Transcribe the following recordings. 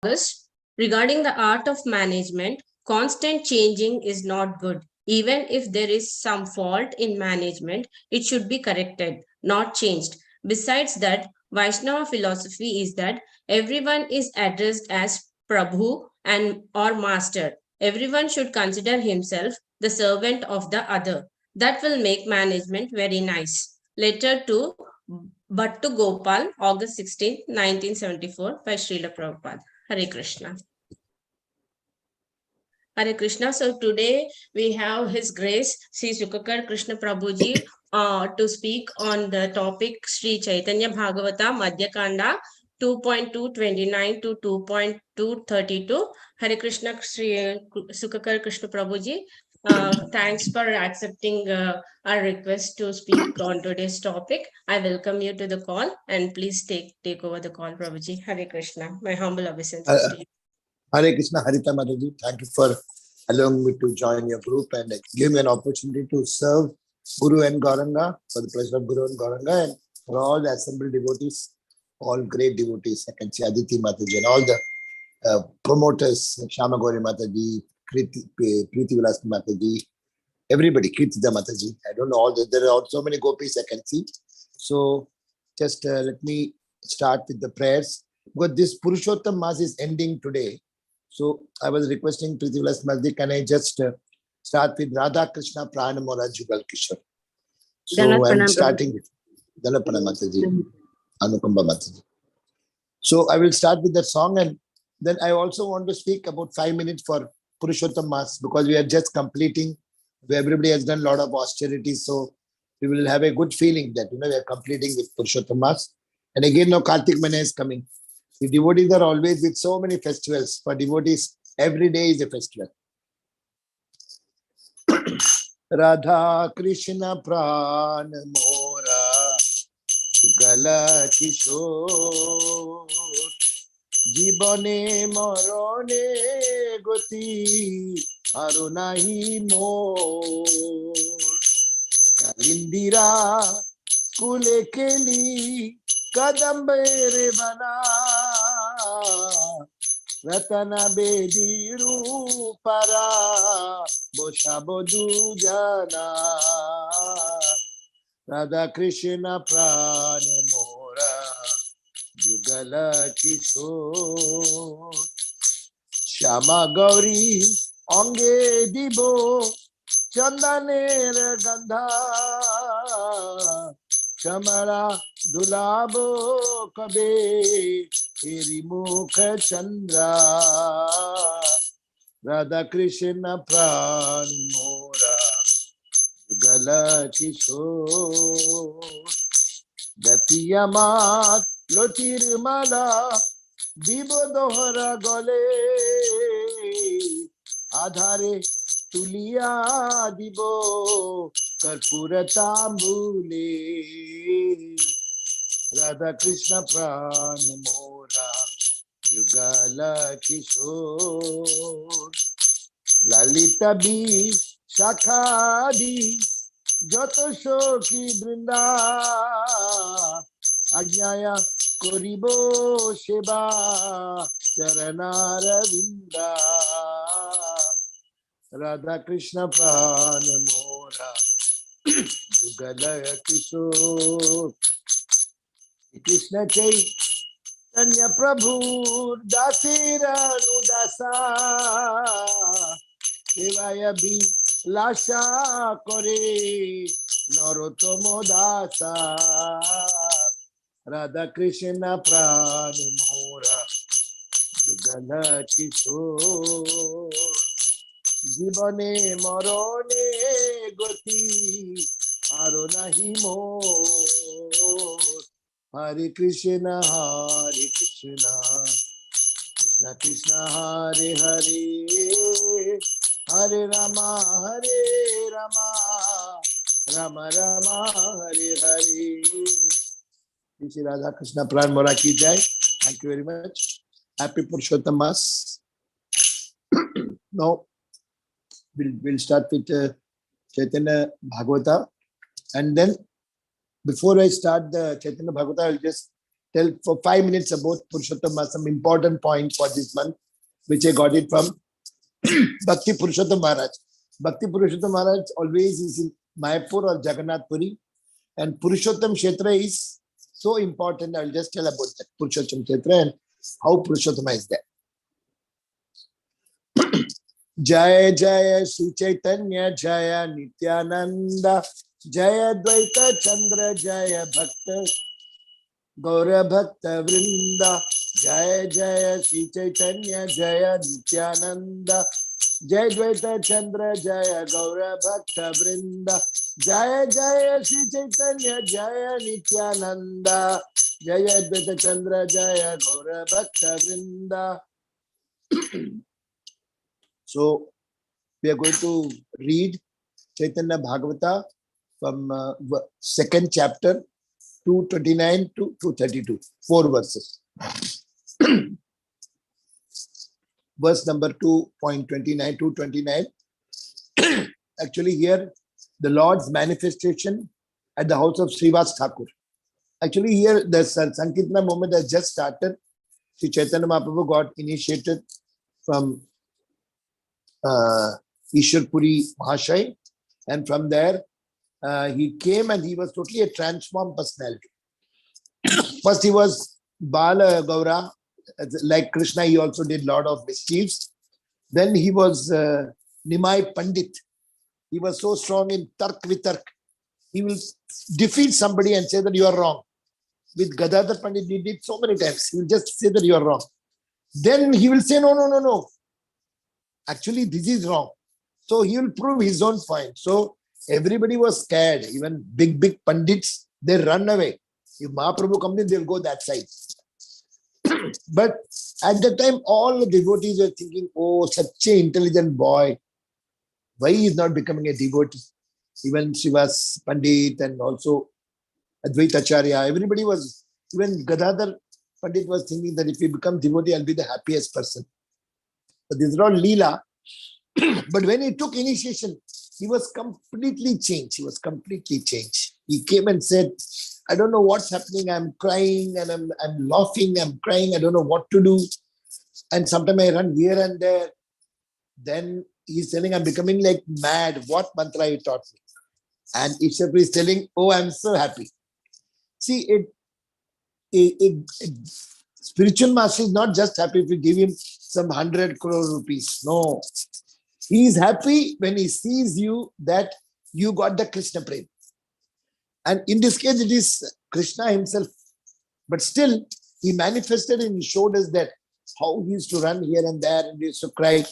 August, regarding the art of management, constant changing is not good. Even if there is some fault in management, it should be corrected, not changed. Besides that, Vaishnava philosophy is that everyone is addressed as Prabhu and or Master. Everyone should consider himself the servant of the other. That will make management very nice. Letter to Bhattu Gopal, August 16, 1974, by Srila Prabhupada. Hare Krishna. Hare Krishna. So today we have His Grace Sri Sukhakara Krishna Prabhuji to speak on the topic Sri Caitanya Bhagavata Madya Khanda 2.229 to 2.232. Hare Krishna Sri Sukhakara Krishna Prabhuji. Thanks for accepting our request to speak on today's topic. I welcome you to the call and please take over the call, Prabhuji. Hare Krishna. My humble obeisances to you. Hare Krishna, Harita Mataji. Thank you for allowing me to join your group and give me an opportunity to serve Guru and Gauranga, for the pleasure of Guru and Gauranga, and for all the assembled devotees, all great devotees. I can see Aditi Mataji and all the promoters, Shama Gauri Mataji, Preeti Vilas Mataji, everybody, Kirtida Mataji. I don't know all there are so many gopis I can see. So just let me start with the prayers. Because this Purushottam Mass is ending today. So I was requesting Preeti Vilas Mataji, can I just start with Radha Krishna Pranamora Jugal Kishore. So I'm starting with Dhanapana Mataji, Anukamba Mataji. So I will start with that song, and then I also want to speak about 5 minutes for Purushottam Mass, because we are just completing. Everybody has done a lot of austerity, so we will have a good feeling that we are completing with Purushottam Mass. And again now Kartik Mana is coming. The devotees are always with so many festivals. For devotees, every day is a festival. Radha Krishna Pran Mora Jugala Kishore Jibane Morone Goti Arunahi Mor Kalindira Kulekeli Kadambe Bana Ratana Bediru Para Boshabodu Jana Radha Krishna Prana Mora Jugala Kishore Shama Gauri Ange Dibo Chandaner Gandha Shamara Dulabo Kabe Irimukha Chandra Radha Krishna Pran Mora Gala Kishore Gatiyamat Lotir Mala Dibo Dohara Gole Adhare Tuliya Dibo Karpura Tambule Radha Krishna Pran Mora Yugala Kishore Lalita Bi Shakhadi Joto Shoki Brinda Ajnaya Koribo Sheba Charanara Vinda Radha Krishna Pran Mora Yugala Kishore Krishna Caitanya Prabhu Dasira Nudasa Devaya Bhi Lasha Kore Narottama Dasa Radha Krishna Pran Mora Jugala Kishore Jibane Morone Goti Aro Nahi Mor Hare Krishna, Krishna Krishna, Hare Hare, Hare Rama, Rama Rama, Hare Hare. Shri Radha Krishna Pran Mora ki jai. Thank you very much. Happy Purushottam Mass. Now we'll start with Chaitanya Bhagavata, and then before I start the Chaitanya Bhagavata, I'll just tell for 5 minutes about Purushottama, some important point for this month, which I got it from Bhakti Purushottam Maharaj. Bhakti Purushottam Maharaj always is in Mayapur or Jagannath Puri, and Purushottam Kshetra is so important. I will just tell about that Purushottam Kshetra and how Purushottama is there. Jaya Jaya Sri Caitanya Jaya Nityananda Jaya Dvaita Chandra Jaya Bhakta Gaura Bhakta Vrinda Jaya Jaya Sri Caitanya Jaya Nityananda Jaya Dvaita Chandra Jaya Gaura Bhakta Vrinda Jaya Jaya Sri Caitanya Jaya Nityananda Jaya Dvaita Chandra Jaya Gaura Bhakta Vrinda. So we are going to read Chaitanya Bhagavata from second chapter 229 to 232, 4 verses. Verse number 2.29 to 29. Actually here the Lord's manifestation at the house of Srivas Thakur. Actually here the Sankirtana moment has just started. Sri Chaitanya Mahaprabhu got initiated from Ishwar Puri Mahashai, and from there he came and he was totally a transformed personality. First he was Bala Gaura, like Krishna, he also did a lot of mischiefs. Then he was Nimai Pandit. He was so strong in Tark Vitark. He will defeat somebody and say that you are wrong. With Gadadhar Pandit, he did so many times. He will just say that you are wrong. Then he will say, no. Actually, this is wrong. So he will prove his own point. So everybody was scared. Even big Pandits, they run away. If Mahaprabhu comes in, they'll go that side. But at that time, all the devotees were thinking, oh, such an intelligent boy. Why he is not becoming a devotee? Even Srivas Pandit and also Advaita Acharya, everybody was, even Gadadhar Pandit was thinking that if he become devotee, I'll be the happiest person. But this is not Leela. But when he took initiation, he was completely changed. He came and said, I don't know what's happening. I'm crying and I'm laughing. I'm crying. I don't know what to do. And sometimes I run here and there. Then he's telling, I'm becoming like mad. What mantra you taught me? And Ishwar is telling, oh, I'm so happy. See, spiritual master is not just happy if you give him some 100 crore rupees. No. He is happy when he sees you that you got the Krishna prema. And in this case, it is Krishna himself. But still, he manifested and he showed us that how he used to run here and there and he used to cry.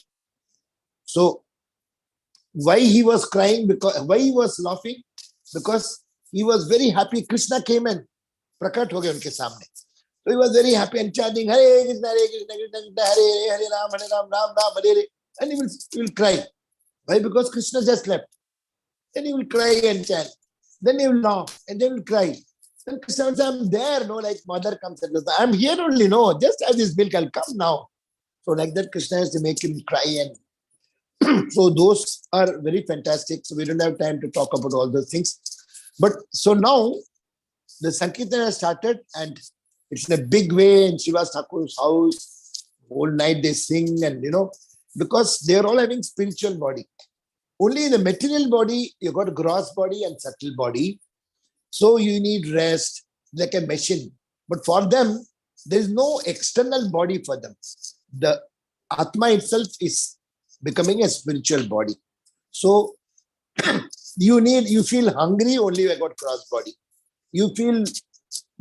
So, why he was crying? Why he was laughing? Because he was very happy. Krishna came and prakat ho gaya unke samne. So he was very happy and chanting Hare Krishna, Krishna Krishna, Hare Ram, Ram Ram, Hare Hare. And he will cry. Why? Because Krishna just left. Then he will cry and chant. Then he will laugh and then he will cry. Then Krishna will say, I'm there, no, like mother comes and goes, I'm here only, no, just as this milk, I'll come now. So like that, Krishna has to make him cry. And so those are very fantastic. So we don't have time to talk about all those things. But so now the Sankirtan has started and it's in a big way in Srivas Thakur's house. Whole night they sing and because they are all having spiritual body. Only in the material body, you got gross body and subtle body. So you need rest, like a machine. But for them, there is no external body for them. The Atma itself is becoming a spiritual body. So you feel hungry only when you got gross body. You feel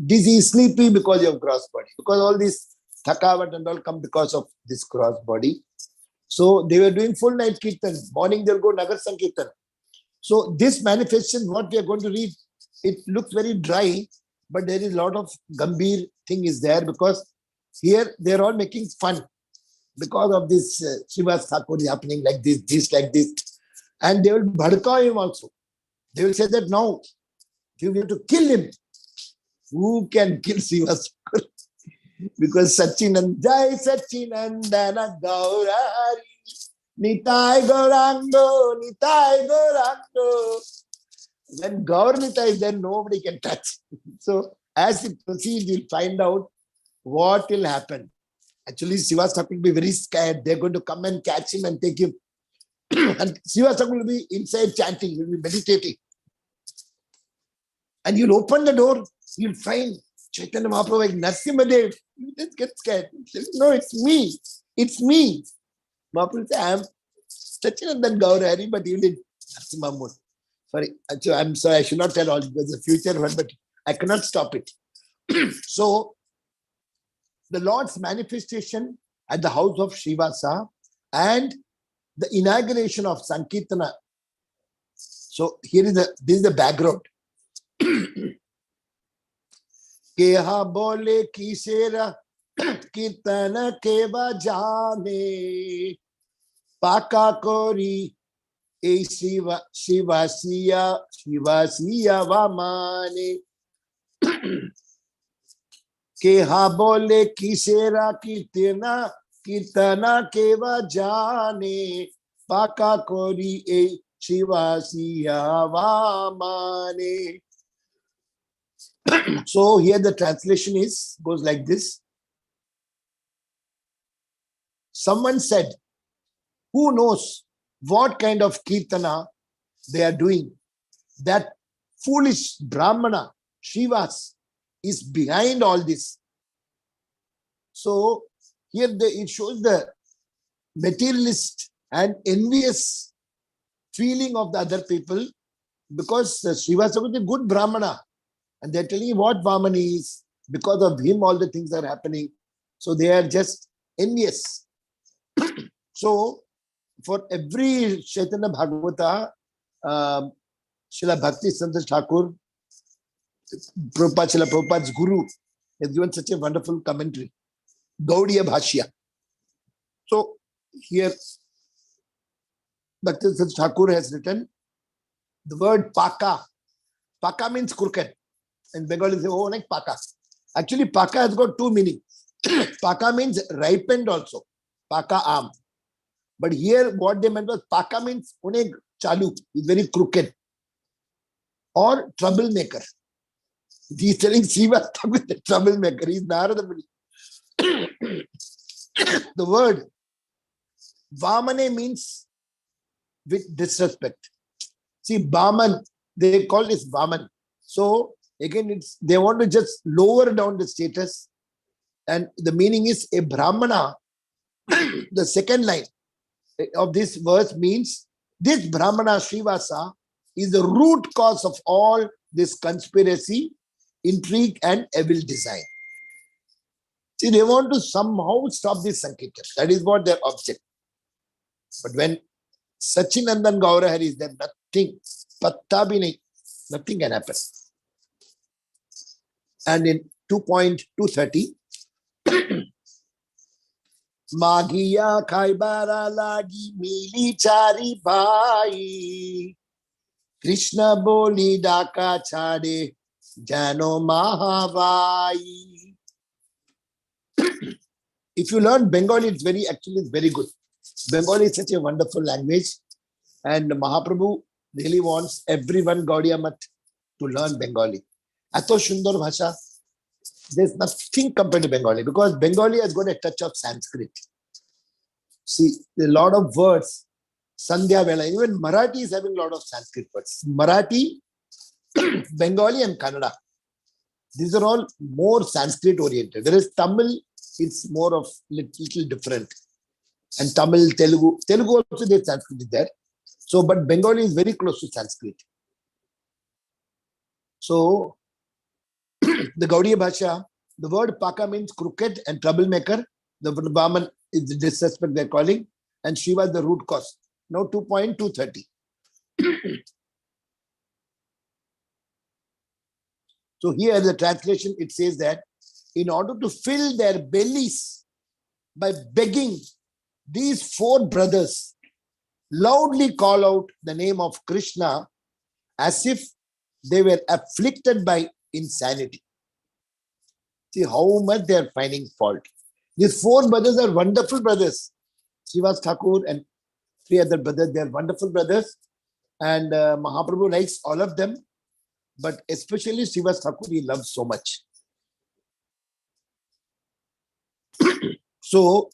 dizzy, sleepy because you have gross body. Because all this thakavat and all come because of this gross body. So they were doing full night kirtan. Morning they'll go Nagar Sankirtan. So this manifestation, what we are going to read, it looks very dry, but there is a lot of Gambhir thing is there because here they're all making fun because of this Srivas Thakur is happening like this, like this. And they will bhadka him also. They will say that now, if you have to kill him, who can kill Srivas Thakur? Because Sachinandana Gaurari Nitai Gaurango, Nitai Gaurango. When Gaur Nitai is there, nobody can touch. So As it proceeds, you'll find out what will happen. Actually, Srivas Thakur will be very scared. They're going to come and catch him and take him. And Srivas Thakur will be inside chanting, he'll be meditating. And you'll open the door, you'll find Chaitanya Mahaprabhu like Narasimhadev. You just get scared. No, it's me. It's me. Mahaprabhu will say, I am Sachinandan Gaurahari, but you did Narasimha. Sorry, I'm sorry, I should not tell all. There's a future one, but I cannot stop it. So, the Lord's manifestation at the house of Srivasa and the inauguration of Sankirtana. So, this is the background. Keha bole kisera kirtana keva jane paka kori e shivasiya vamane keha bole kisera kirtana keva jane paka kori e shivasiya vamane. So here the translation goes like this. Someone said, who knows what kind of kirtana they are doing? That foolish Brahmana, Shivas, is behind all this. So here it shows the materialist and envious feeling of the other people, because Shivas is a good Brahmana. And they're telling you what Vamani is. Because of him, all the things are happening. So they are just envious. So for every Chaitanya Bhagavata, Srila Bhakti Siddhanta Thakur, Srila Prabhupada's guru, has given such a wonderful commentary. Gaudiya Bhashya. So here, Bhakti Siddhanta Thakur has written the word Paka. Paka means crooked. In Bengali, say, oh, like Paka. Actually, Paka has got two meanings. Paka means ripened also. Paka am. But here, what they meant was Paka means unek chalu, is very crooked. Or troublemaker. He's telling Shiva with the troublemaker. He's Narada Muni. The word Vamane means with disrespect. See, Vaman, they call this Vaman. So, again, they want to just lower down the status. And the meaning is a Brahmana. The second line of this verse means this Brahmana Srivasa is the root cause of all this conspiracy, intrigue and evil design. See, they want to somehow stop this Sankirtan. That is what their object. But when Sachinandan Gaurahari is there, nothing, patta bhi nahi, nothing can happen. And in 2.230, Magiya Khaibara Lagi Mili Chari Bhai Krishna Boli Daka Chade Jano Mahavai. If you learn Bengali, it's very good. Bengali is such a wonderful language, and Mahaprabhu really wants everyone Gaudiya Math to learn Bengali. Ato Shundar Bhasha, there's nothing compared to Bengali, because Bengali has got a touch of Sanskrit. See, a lot of words, Sandhya Vela, even Marathi is having a lot of Sanskrit words. Marathi, Bengali and Kannada. These are all more Sanskrit oriented. Whereas Tamil, it's more of little different. And Tamil, Telugu also there's Sanskrit there. So, but Bengali is very close to Sanskrit. So, the Gaudiya Bhasha, the word Paka means crooked and troublemaker. The Vaman is the disrespect they're calling. And Shiva is the root cause. Now 2.230. So here the translation, it says that in order to fill their bellies by begging, these four brothers loudly call out the name of Krishna as if they were afflicted by insanity. See how much they are finding fault. These four brothers are wonderful brothers. Srivas Thakur and three other brothers, they are wonderful brothers. And Mahaprabhu likes all of them. But especially Srivas Thakur, he loves so much. So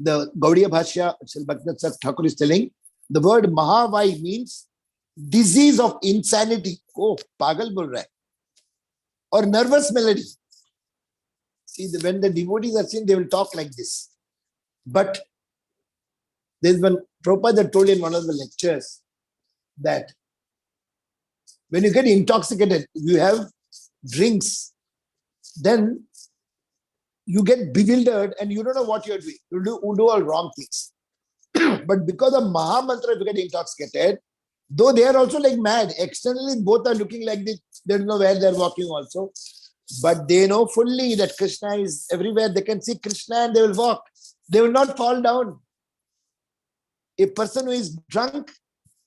the Gaudiya Bhashya, Bhaktivinoda Thakur is telling, the word Mahavai means disease of insanity. Oh, pagal bol raha hai. Or nervous melody. See, when the devotees are seen, they will talk like this. But there's one Prabhupada told in one of the lectures that when you get intoxicated, you have drinks, then you get bewildered and you don't know what you're doing. You do all wrong things. But because of Maha Mantra, if you get intoxicated, though they are also like mad, externally both are looking like this, they don't know where they're walking also. But they know fully that Krishna is everywhere. They can see Krishna and they will walk. They will not fall down. A person who is drunk,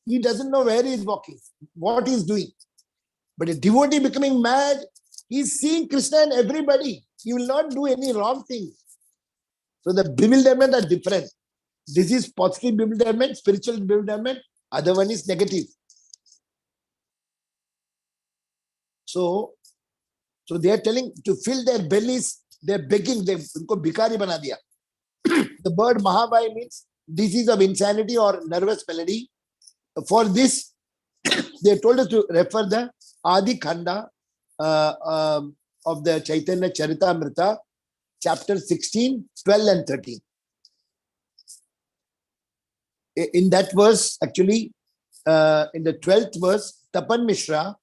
he doesn't know where he is walking, what he is doing. But a devotee becoming mad, he is seeing Krishna and everybody. He will not do any wrong thing. So the bewilderment are different. This is positive bewilderment, spiritual bewilderment. Other one is negative. So they are telling to fill their bellies, they are begging, unko bhikari bana diya. The word Mahavai means disease of insanity or nervous melody. For this, they told us to refer the Adi Khanda of the Chaitanya Charitamrita, chapter 16, 12 and 13. In that verse, actually, in the 12th verse, Tapan Mishra,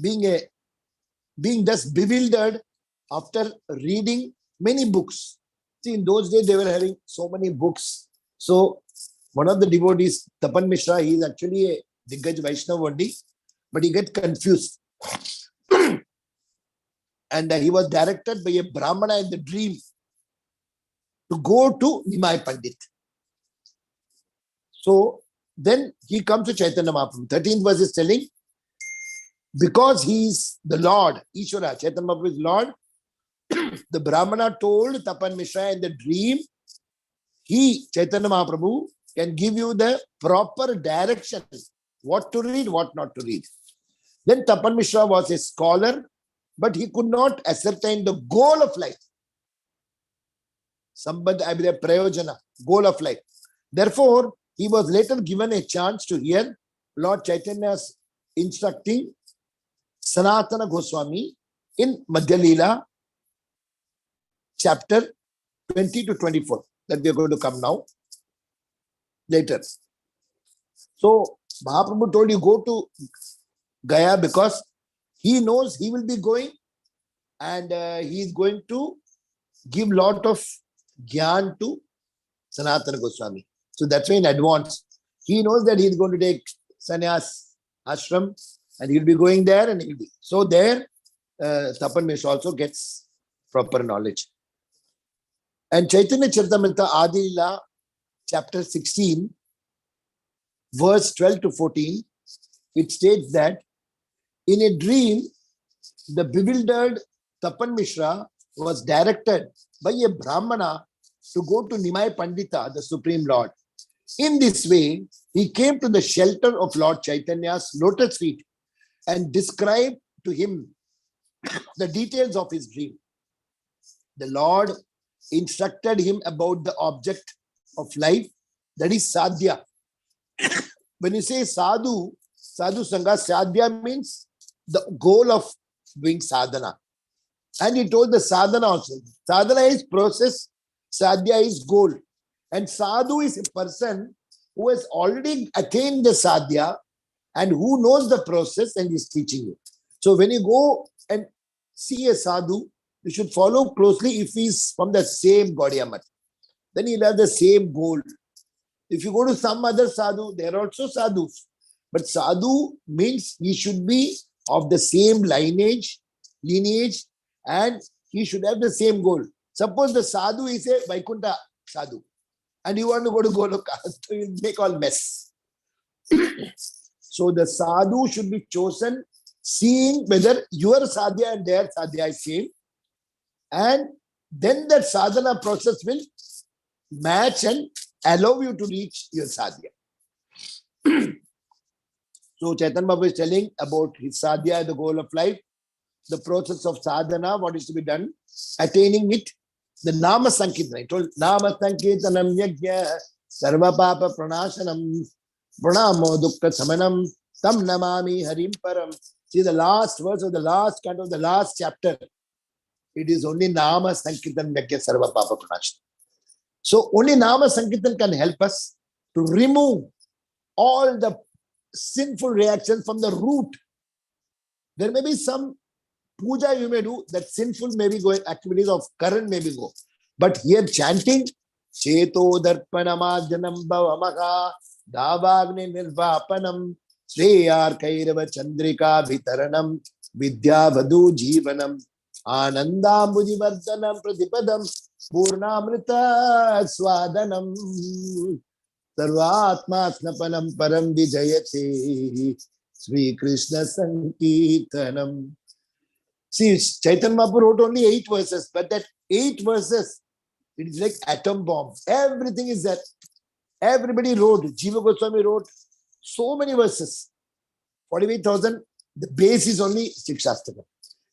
being thus bewildered after reading many books. See, in those days, they were having so many books. So, one of the devotees, Tapan Mishra, he is actually a Diggaj Vaishnava only, but he gets confused. And he was directed by a Brahmana in the dream to go to Nimai Pandit. So, then he comes to Chaitanya Mahaprabhu. 13th verse is telling, because he is the Lord, Ishvara, Chaitanya Mahaprabhu is Lord, the Brahmana told Tapan Mishra in the dream, he, Chaitanya Mahaprabhu, can give you the proper direction, what to read, what not to read. Then Tapan Mishra was a scholar, but he could not ascertain the goal of life. Sambandha, prayojana, goal of life. Therefore, he was later given a chance to hear Lord Chaitanya's instructing Sanatana Goswami in Madya Leela, chapter 20 to 24, that we are going to come now, later. So, Mahaprabhu told you go to Gaya because he knows he will be going and he is going to give lot of gyan to Sanatana Goswami. So that's why in advance, he knows that he is going to take sannyas ashram and he'll be going there and he'll be. So there, Tapan Mishra also gets proper knowledge. And Chaitanya Charitamrita Adi Leela, chapter 16, verse 12 to 14, it states that in a dream, the bewildered Tapan Mishra was directed by a Brahmana to go to Nimai Pandita, the Supreme Lord. In this way, he came to the shelter of Lord Chaitanya's lotus feet and described to him the details of his dream. The Lord instructed him about the object of life, that is sadhya. When you say sadhu, sadhu sangha, sadhya means the goal of doing sadhana. And he told the sadhana also. Sadhana is process, sadhya is goal. And sadhu is a person who has already attained the sadhya and who knows the process and is teaching you. So when you go and see a sadhu, you should follow closely if he is from the same Gaudiya Math. Then he'll have the same goal. If you go to some other sadhu, there are also sadhus. But sadhu means he should be of the same lineage, and he should have the same goal. Suppose the sadhu is a Vaikuntha sadhu and you want to go to Goloka, so you make all mess. So the sadhu should be chosen seeing whether your sadhya and their sadhya is same, and then that sadhana process will match and allow you to reach your sadhya. So Chaitanya Babu is telling about his sadhya, the goal of life, the process of sadhana, what is to be done, attaining it, The Nama Sankirtan. I told Nama Sankirtanam Yajna Sarva Papa Pranashanam Pranamo Dukkha Samanam Tam Namami Harim Param. See the last verse of the last canto of the last chapter. It is only Nama Sankirtan Yajna Sarva Papa Pranashanam. So only Nama Sankirtan can help us to remove all the sinful reactions from the root. There may be some puja you may do, that sinful may be going, activities of current may be go. But here chanting, Cheto Darpanamadjanam Bhavamaha Davagni Nirvapanam Shreyar Kairava Chandrika Vitaranam Vidya Vadu Jivanam Anandam Bujivardhanam Pratipadam Purnamrita Swadanam Sarvatma Snapanam Param Vijayate Sri Krishna Sankirtanam. See, Chaitanya Mahaprabhu wrote only 8 verses, but that 8 verses, it is like atom bombs. Everything is there. Everybody wrote. Jiva Goswami wrote so many verses. 48,000. The base is only Shikshastakam.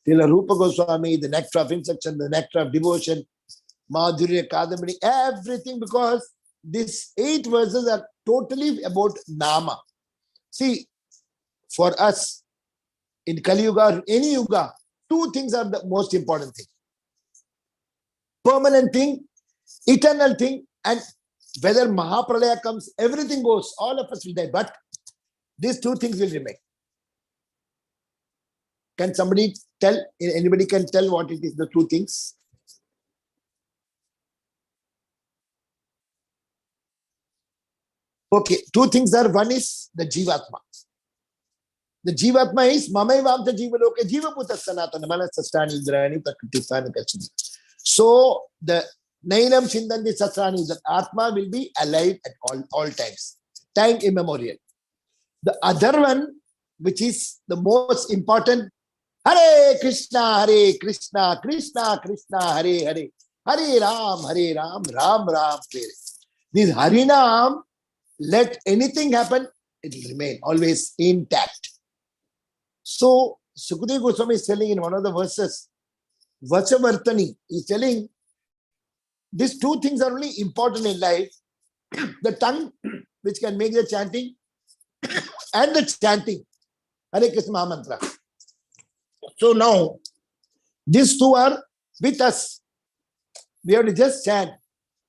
Till Rupa Goswami, the nectar of instruction, the nectar of devotion, Madhurya Kadambini, everything, because these 8 verses are totally about Nama. See, for us, in Kali Yuga, any Yuga, 2 things are the most important thing. Permanent thing, eternal thing, and whether Mahapralaya comes, everything goes, all of us will die. But these 2 things will remain. Can somebody tell, anybody can tell what it is, the 2 things? Okay, 2 things are, one is the Jivatma. The Jivatma is Mamaivamta Jivaloke Jivaputa Sanatana Manasastani Indrani Prakritisana Kachini. So the Nainam Sindandi Sastrani, the Atma will be alive at all times, time immemorial. The other one, which is the most important, Hare Krishna, Krishna Krishna, Hare Hare, Hare Ram, Ram Ram, Hare. This Harinam, let anything happen, it will remain always intact. So, Sukadeva Goswami is telling in one of the verses, Vachavartani, he is telling, these 2 things are only important in life. The tongue, which can make the chanting, and the chanting, Hare Krishna Mahamantra. So now, these 2 are with us. We have to just chant,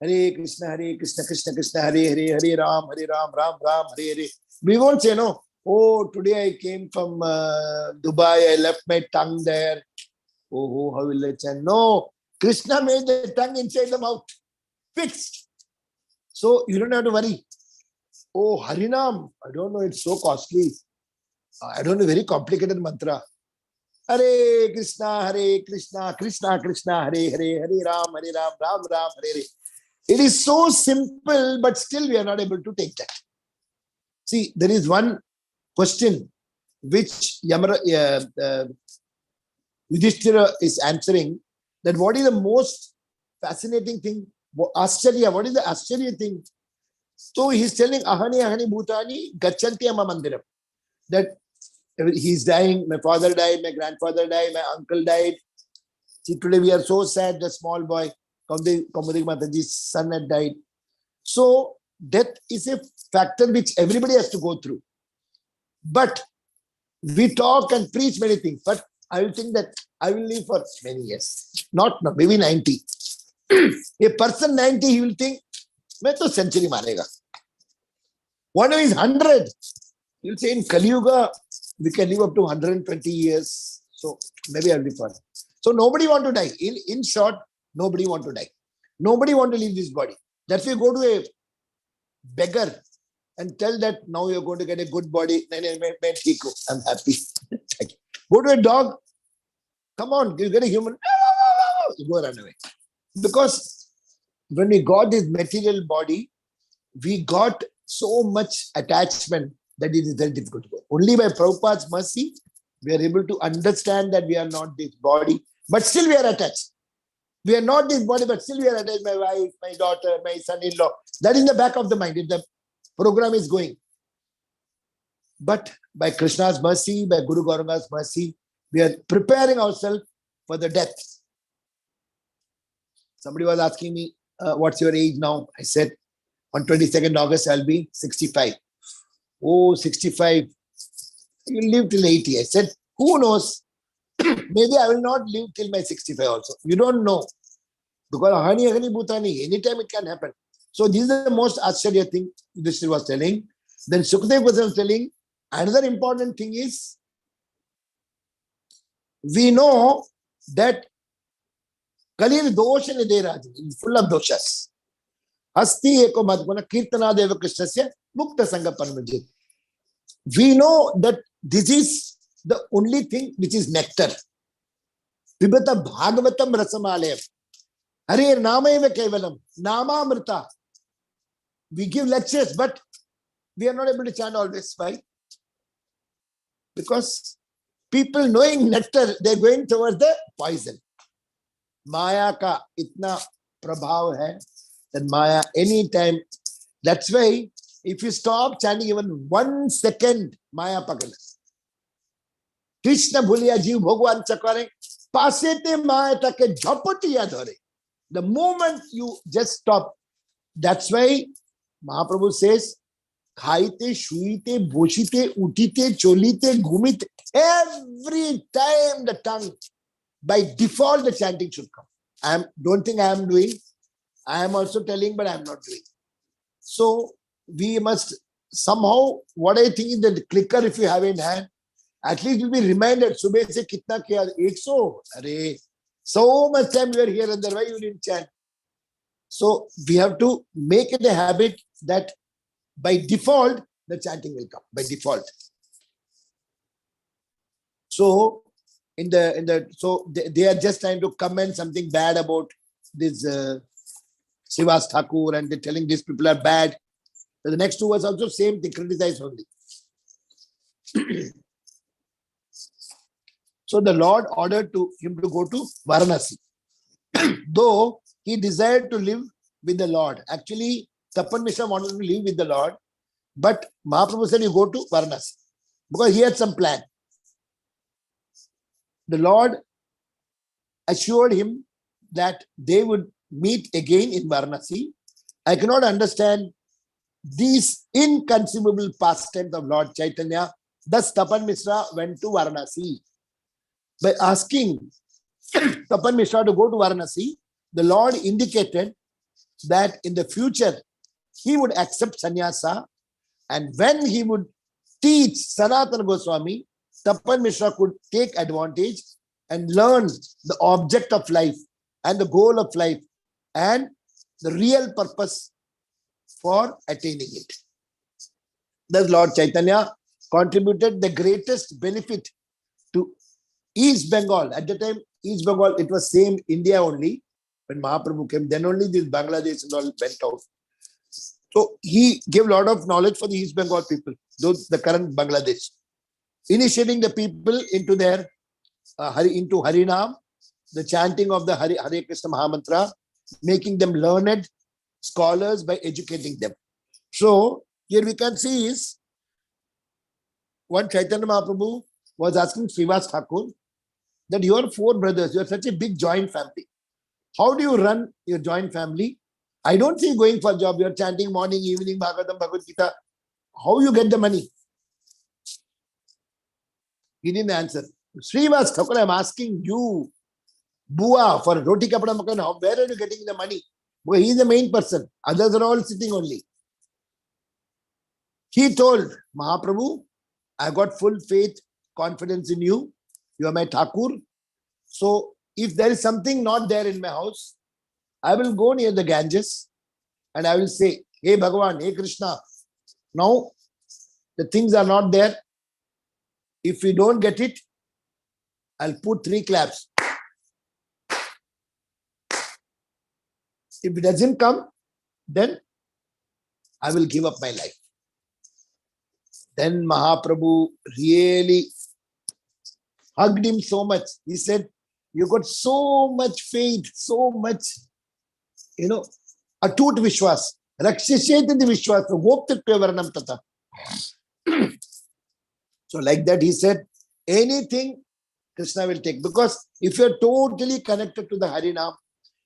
Hare Krishna, Krishna Krishna, Hare Hare, Hare Ram, Ram Ram, Hare Hare. We won't say, no, oh, today I came from Dubai, I left my tongue there. Oh, how will I chant? No, Krishna made the tongue inside the mouth, fixed. So you don't have to worry. Oh, Harinam, I don't know, it's so costly. I don't know, very complicated mantra. Hare Krishna, Krishna Krishna, Hare Hare, Hare Ram, Ram Ram, Hare Hare. It is so simple, but still we are not able to take that. See, there is one question which Yudhishthira is answering, that what is the most fascinating thing? Ascharya, what is the Ascharya thing? So he is telling, Ahani Bhutani Gachanti Ama Mandiram. That he is dying, my father died, my grandfather died, my uncle died. See, today we are so sad, the small boy, Kaumudi Mataji's son had died. So death is a factor which everybody has to go through. But we talk and preach many things, but I will think that I will live for many years. Not now, maybe 90. A person 90, he will think, मैं तो century मारेगा. One who is 100, he will say in Kali Yuga, we can live up to 120 years. So maybe I'll be fine. So nobody want to die. In short, nobody want to die. Nobody want to leave this body. That's why you go to a beggar and tell that now you're going to get a good body. I'm happy. Go to a dog. Come on, you get a human. You go run away. Because when we got this material body, we got so much attachment that it is very difficult to go. Only by Prabhupada's mercy, we are able to understand that we are not this body, but still we are attached. We are not this body, but still we are attached. My wife, my daughter, my son-in-law. That is in the back of the mind. If the program is going. But by Krishna's mercy, by Guru Gauranga's mercy, we are preparing ourselves for the death. Somebody was asking me, what's your age now? I said, on 22nd August, I'll be 65. Oh, 65. You live till 80. I said, who knows? Maybe I will not live till my 65 also. You don't know. Because Ahani Ahani Bhutani, anytime it can happen. So this is the most Ashcharya thing this was telling. Then Sukhdev was telling, another important thing is, we know that Kalir Dosha Nideraj is full of doshas. Asti Eko Madhguna Kirtana Deva Krishnasya Mukta Sangha Parmajit. We know that this is the only thing which is nectar. Pibata Bhagavatam Rasamalayam. Hare Namayeva Kevalam. Namamrita. We give lectures, but we are not able to chant always. Why? Because people knowing nectar, they're going towards the poison. Maya ka itna prabhav hai that Maya anytime. That's why if you stop chanting even 1 second, Maya pakad. Krishna bhuliya jeev bhagwan chakare pasete Maya take jhapatiya dhare. The moment you just stop, that's why Mahaprabhu says, Khaite, shuite, boshite, utite, cholite, gumite. Every time the tongue, by default, the chanting should come. Don't think I am doing. I am also telling, but I am not doing. So we must somehow, what I think is the clicker, if you have in hand, at least you'll be reminded, Subhe se kitna kiya? 100. Arey, so much time you are here, and why you didn't chant? So we have to make it a habit that by default, the chanting will come, by default. So so they are just trying to comment something bad about this Srivas Thakur, and they're telling these people are bad. So the next two was also same thing, criticize only. So the Lord ordered him to go to Varanasi. Though he desired to live with the Lord. Actually, Tapan Mishra wanted to live with the Lord, but Mahaprabhu said, you go to Varanasi, because he had some plan. The Lord assured him that they would meet again in Varanasi. I cannot understand these inconceivable past tense of Lord Chaitanya. Thus, Tapan Mishra went to Varanasi. By asking Tapan Mishra to go to Varanasi, the Lord indicated that in the future, he would accept sannyasa, and when he would teach Sanatana Goswami, Tapan Mishra could take advantage and learn the object of life and the goal of life and the real purpose for attaining it. Thus, Lord Chaitanya contributed the greatest benefit to East Bengal. At the time, East Bengal, it was same India only. When Mahaprabhu came, then only this Bangladesh and all went out. So he gave a lot of knowledge for the East Bengal people, those the current Bangladesh, initiating the people into their into Harinam, the chanting of the Hare Krishna Mahamantra, making them learned scholars by educating them. So here we can see is one Chaitanya Mahaprabhu was asking Srivas Thakur that you are 4 brothers, you are such a big joint family. How do you run your joint family? I don't see you going for a job. You are chanting morning, evening, Bhagavatam, Bhagavad Gita. How you get the money? He didn't answer. Srivas Thakur, I'm asking you, Bua, for roti kapda makan, where are you getting the money? Because he is the main person. Others are all sitting only. He told Mahaprabhu, I got full faith, confidence in you. You are my Thakur. So if there is something not there in my house, I will go near the Ganges and I will say, hey Bhagavan, hey Krishna, now the things are not there. If we don't get it, I'll put 3 claps. If it doesn't come, then I will give up my life. Then Mahaprabhu really hugged him so much. He said, you got so much faith, so much, atut vishwas. Rakshisheti vishwas. Goptatya varanam tata. So like that, he said, anything Krishna will take. Because if you're totally connected to the Harinam,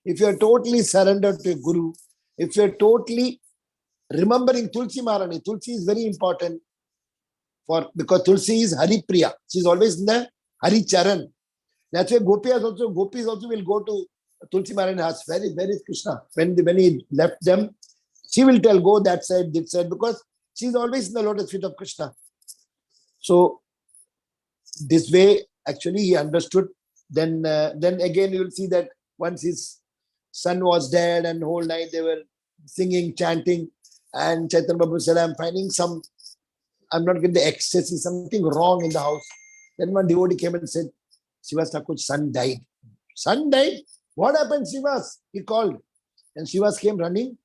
if you're totally surrendered to Guru, if you're totally remembering Tulsi Maharani, Tulsi is very important because Tulsi is Hari Priya. She's always in the Hari Charan. That's why gopis also will go to Tulsi Maharani house. Where is Krishna? When he left them, she will tell, go that side, this side, because she's always in the lotus feet of Krishna. So this way, actually, he understood. Then again, you will see that once his son was dead and whole night they were singing, chanting, and Chaitanya Prabhu said, I'm finding I'm not getting the ecstasy, something wrong in the house. Then one devotee came and said, Srivas Thakur's son died. Son died? What happened, Srivas? He called. And Srivas came running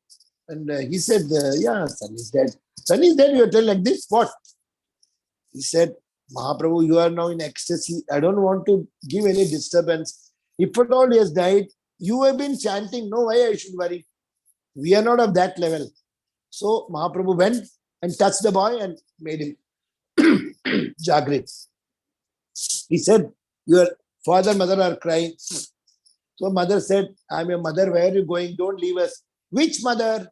and he said, yeah, son is dead. Son is dead, you are telling like this? What? He said, Mahaprabhu, you are now in ecstasy. I don't want to give any disturbance. If at all he has died, you have been chanting. No, why I should worry? We are not of that level. So Mahaprabhu went and touched the boy and made him Jagrit. He said, your father and mother are crying. So mother said, I'm your mother. Where are you going? Don't leave us. Which mother?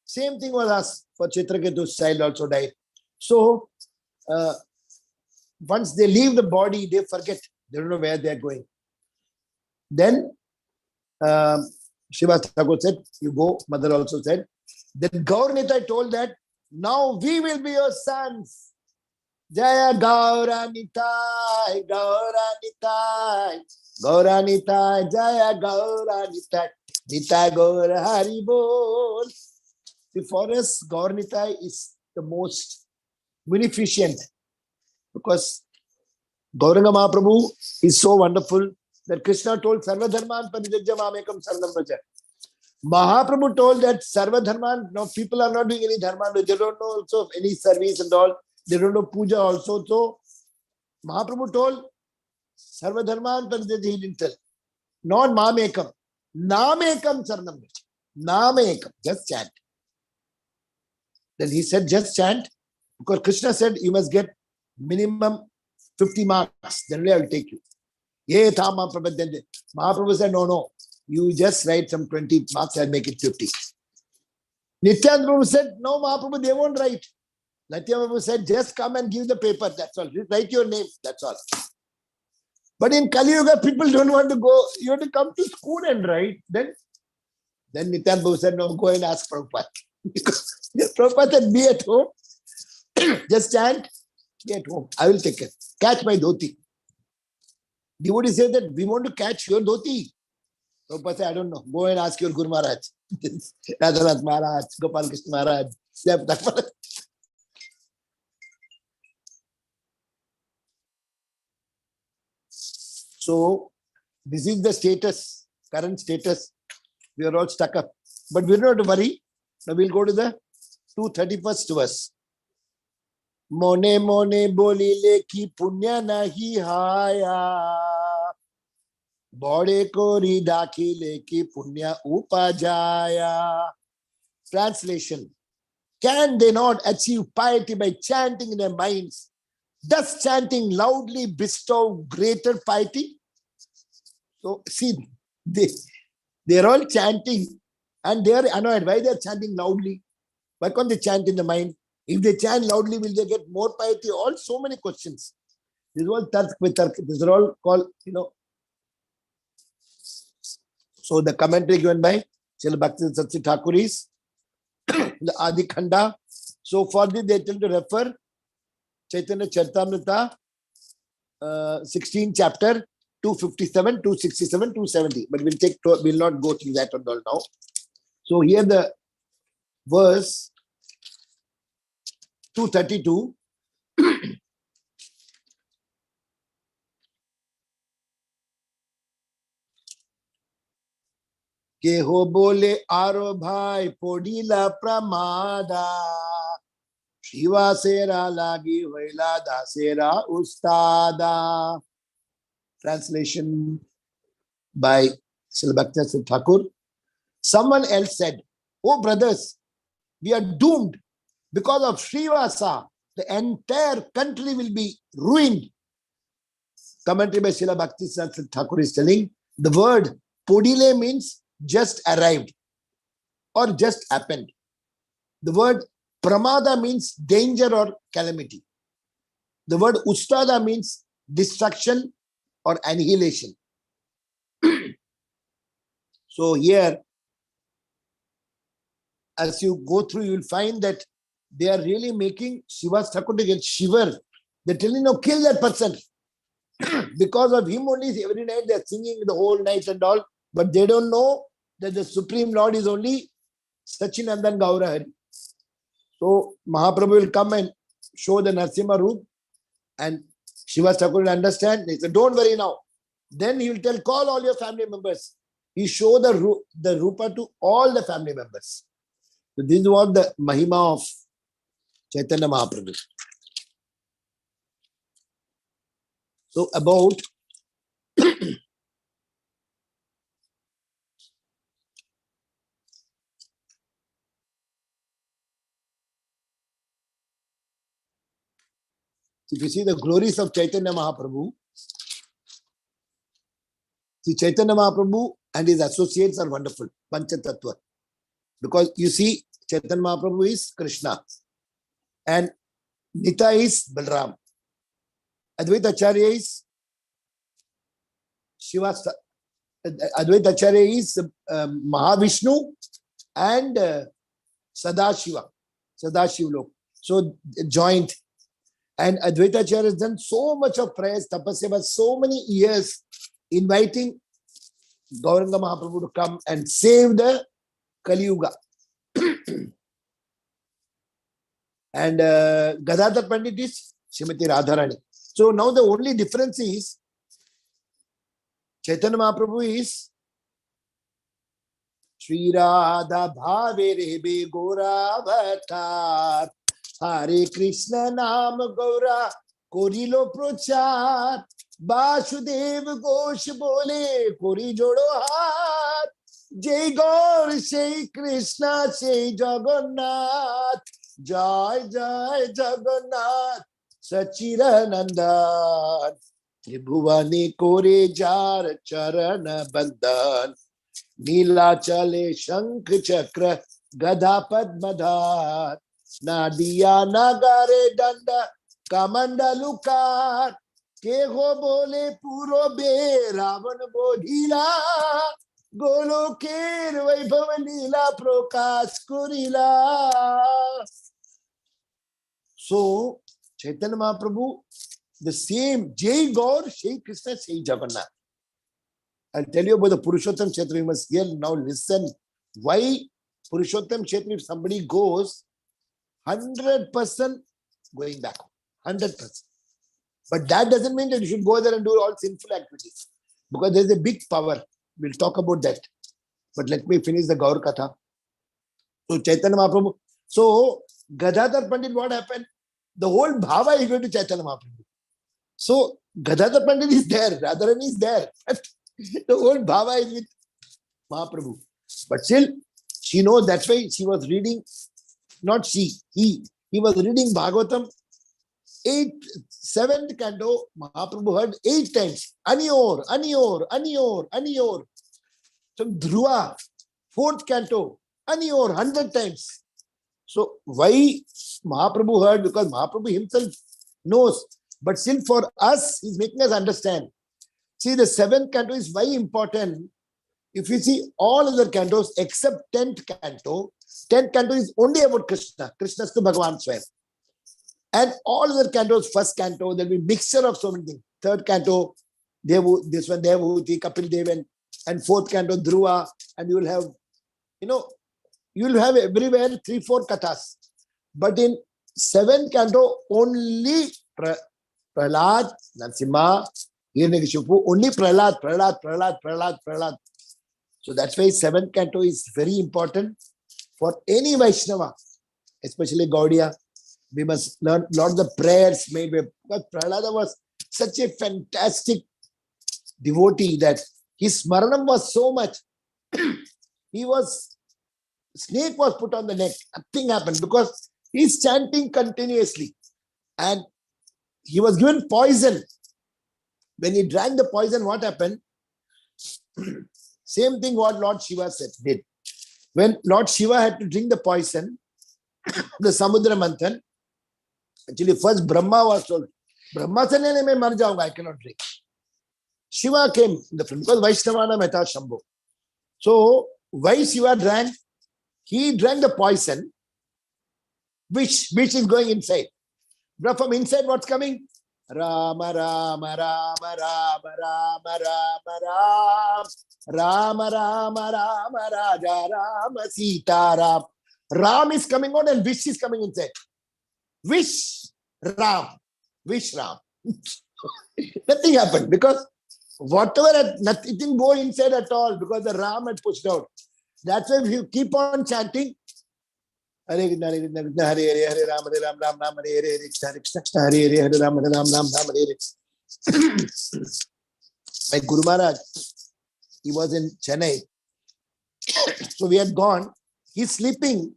Same thing was asked for Chitraketu's child also died. So once they leave the body, they forget. They don't know where they are going. Then Shiva Thakur said, you go. Mother also said. Then Gauranitai told that, now we will be your sons. Jaya Gauranitai, Gauranitai, Gauranitai, Jaya Gauranitai, Nitai Gaur Hari Bol. For us, Gauranitai is the most beneficent because Gauranga Mahaprabhu is so wonderful that Krishna told Sarva Dharman Parijajya Mamekam Saranam Vraja. Mahaprabhu told that Sarva Dharman, no, people are not doing any dharma, they don't know also of any service and all, they don't know puja also. So Mahaprabhu told Sarva Dharman Parijajya, he didn't tell. Not Mamekam. Namekam Saranam Vraja. Namekam. Just chant. Then he said, just chant. Because Krishna said, you must get minimum 50 marks. Then only I will take you. Ye Thama Prabhadende. Mahaprabhu said, no. You just write some 20 marks, I'll make it 50. Nityananda Prabhu said, no, Mahaprabhu, they won't write. Nityananda Prabhu said, just come and give the paper. That's all. Write your name. That's all. But in Kali Yuga, people don't want to go. You have to come to school and write. Then Nityananda Prabhu said, no, go and ask Prabhupada. Because Prabhupada said, be at home. Just chant, be at home. I will take it. Catch my dhoti. Devotee said that we want to catch your dhoti. Prabhupada said, I don't know. Go and ask your Guru Maharaj. Radhanath Maharaj, Gopal Krishna Maharaj. So, this is the status, current status. We are all stuck up. But we don't have to worry. Now we'll go to the 231st verse. Mone mone boli leki punya nahi haya. Bode kori dakile ki punya upajaya. Translation. Can they not achieve piety by chanting in their minds? Does chanting loudly bestow greater piety? So see, they're all chanting and they are annoyed. Why they are chanting loudly? Why can't they chant in the mind? If they chant loudly, will they get more piety? All so many questions. This is all tark vitark. These are all called, So the commentary given by Srila Bhakti Satsi Thakur is the Adi Khanda. So for this, they tend to refer Chaitanya Charitamrita, 16 chapter, 257, 267, 270. But we'll not go through that and all now. So here the verse 232. के हो बोले आरो भाई पोडीला प्रमादा शिवा सेरा लागी वैला दासेरा ustada. Translation by Srila Bhakti Thakur. Someone else said, oh brothers, we are doomed because of Srivasa. The entire country will be ruined. Commentary by Srila Bhakti Thakur is telling the word Podile means just arrived or just happened. The word pramada means danger or calamity. The word ustada means destruction or annihilation. So here, as you go through, you will find that they are really making Shiva's Thakur to get shiver. They're telling, no, kill that person. Because of him only, every night they're singing the whole night and all, but they don't know that the Supreme Lord is only Sachinandan Gaura Hari. So Mahaprabhu will come and show the Narasimha Roop, and Shiva Thakur will understand. He said, don't worry now. Then he will tell, call all your family members. He show the Rupa to all the family members. So this is what the Mahima of Chaitanya Mahaprabhu. So about if you see the glories of Chaitanya Mahaprabhu, see Chaitanya Mahaprabhu and his associates are wonderful. Panchatattva. Because you see, Chaitanya Mahaprabhu is Krishna and Nita is Balram. Advaita Acharya is Shiva. Advaita Acharya is Mahavishnu and Sadashiva. Sadashiva. So joint. And Advaita Acharya has done so much of prayers, tapasya, so many years, inviting Gauranga Mahaprabhu to come and save the Kali Yuga. And Gadadhar Pandit is Srimati Radharani. So now the only difference is Chaitanya Mahaprabhu is Shri Radha Bhave Rebe Gora Bhatar Hare Krishna Nam Gaura Korilo Prochar Vasudev Ghosh Bole Kori Jodo Hat Jai Gaur Shri Krishna Shri Jagannath Jai Jai Jagannath Sachiranandan Tribhuvani Kore Jar Charana Bandhan Nila Chale Shankh Chakra Gada Padmadhar Nadia Nagare Danda Kamanda Lukar Keho Bole Puro Be Ravan Bodhila Golo Ker Vaibhavanila Prokas Kurila. So Chaitanya Mahaprabhu, the same Jai Gaur, Shri Krishna, Shri Jagannath. I'll tell you about the Purushottam Kshetra. You must hear now, listen. Why Purushottam Kshetra, if somebody goes, 100% going back home. 100%. But that doesn't mean that you should go there and do all sinful activities. Because there's a big power. We'll talk about that. But let me finish the Gaur Katha. So Chaitanya Mahaprabhu. So Gadadhar Pandit, what happened? The whole bhava is going to Chaitanya Mahaprabhu. So Gadadhar Pandit is there, Radharani is there. The whole bhava is with Mahaprabhu. But still, she knows that's why she was reading, not she, he was reading Bhagavatam, 7th canto, Mahaprabhu heard 8 times. Aniyor, Aniyor, Aniyor, Aniyor. So Dhruva, 4th canto, Aniyor, 100 times. So why Mahaprabhu heard? Because Mahaprabhu himself knows. But still for us, he's making us understand. See, the 7th canto is why important. If you see all other cantos except 10th canto is only about Krishna. Krishna's to Bhagavan Swayam. And all other cantos, 1st canto, there'll be mixture of so many things. 3rd canto, this one, Devahuti, Kapil Dev, and 4th canto, Dhruva, and you will have, you will have everywhere 3-4 kathas. But in 7th canto, only Prahlad, Narasimha, Hiranyakashipu, only Prahlad. So that's why 7th canto is very important for any Vaishnava, especially Gaudiya. We must learn a lot of the prayers made by, because Prahlada was such a fantastic devotee that his smaranam was so much. Snake was put on the neck. Nothing happened because he's chanting continuously. And he was given poison. When he drank the poison, what happened? Same thing what Lord Shiva said, did. When Lord Shiva had to drink the poison, the Samudra Manthan, actually first Brahma was told, Brahma said, "Nahi, main mar jaunga, I cannot drink." Shiva came in the front because Vaishnavana Meta Shambhu. So why Shiva drank? He drank the poison, which is going inside. But from inside, what's coming? Rama, Rama, Rama, Rama, Rama, Rama, Rama, Rama, Rama, Raja, Rama, Sita, Ram. Ram is coming out and Vish is coming inside. Vish, Ram. Vish, Ram. Nothing happened because whatever, nothing didn't go inside at all because the Ram had pushed out. That's why if you keep on chanting, Hare Krishna, Hare Krishna, Hare Hare, Hare Ram, Ram, Ram, Hare Hare, Krishna, Krishna, Hare Hare, Hare Ram, Ram, Ram, Hare Hare. My Guru Maharaj, he was in Chennai. So we had gone. He's sleeping,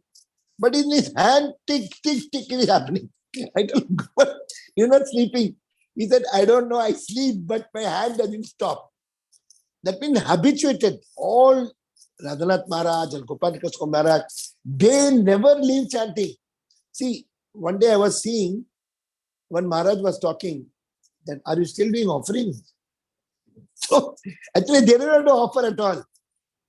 but in his hand, tick, tick, tick is happening. I don't know. You're not sleeping. He said, I don't know, I sleep, but my hand doesn't stop. That means habituated. All Radhanath Maharaj and Gopal Krishna Maharaj, they never leave chanting. See, one day I was seeing, when Maharaj was talking, that are you still doing offering? So actually they don't have to offer at all.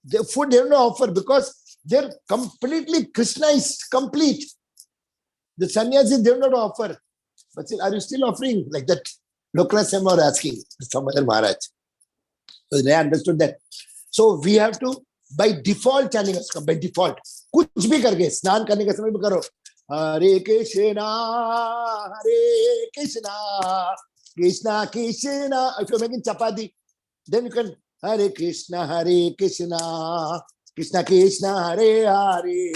The food they don't offer because they're completely, Krishna is complete. The sannyasis they don't have to offer. But still, are you still offering? Like that Lokra Sema were asking some other Maharaj. So they understood that. So we have to, by default, chanting us by default. Kuch bhi karke, snan karne ke samay bhi karo. Hare Krishna, Hare Krishna, Krishna Krishna. If you're making chapati, then you can Hare Krishna, Hare Krishna, Krishna Krishna, Hare Hare.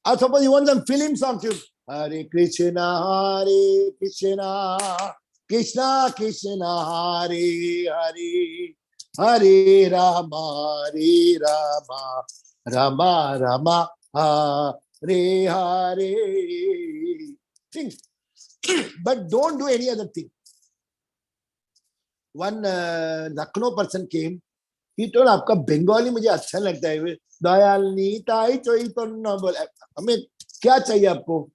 Or suppose you want some film song too. Hare Krishna, Hare Krishna, Krishna Krishna, Hare Hare. Hare Rama, Hare Rama, Rama Rama, Hare Hare. Think. But don't do any other thing. One Lucknow person came. He told, "Aapka Bengali mujhe अच्छा लगता है." Dayal nitai choi to na bol. हमें क्या चाहिए आपको?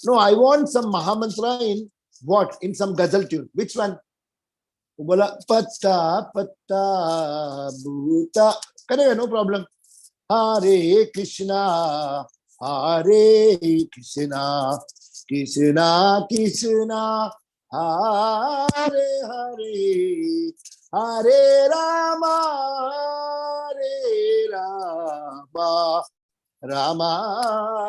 No, I want some Mahamantra in what? In some ghazal tune. Which one? वो बोला पत्ता पत्ता बूता करेगा, no problem. Hare Krishna, Hare Krishna, Krishna Krishna, Hare Hare, Hare Rama, Hare Rama, Rama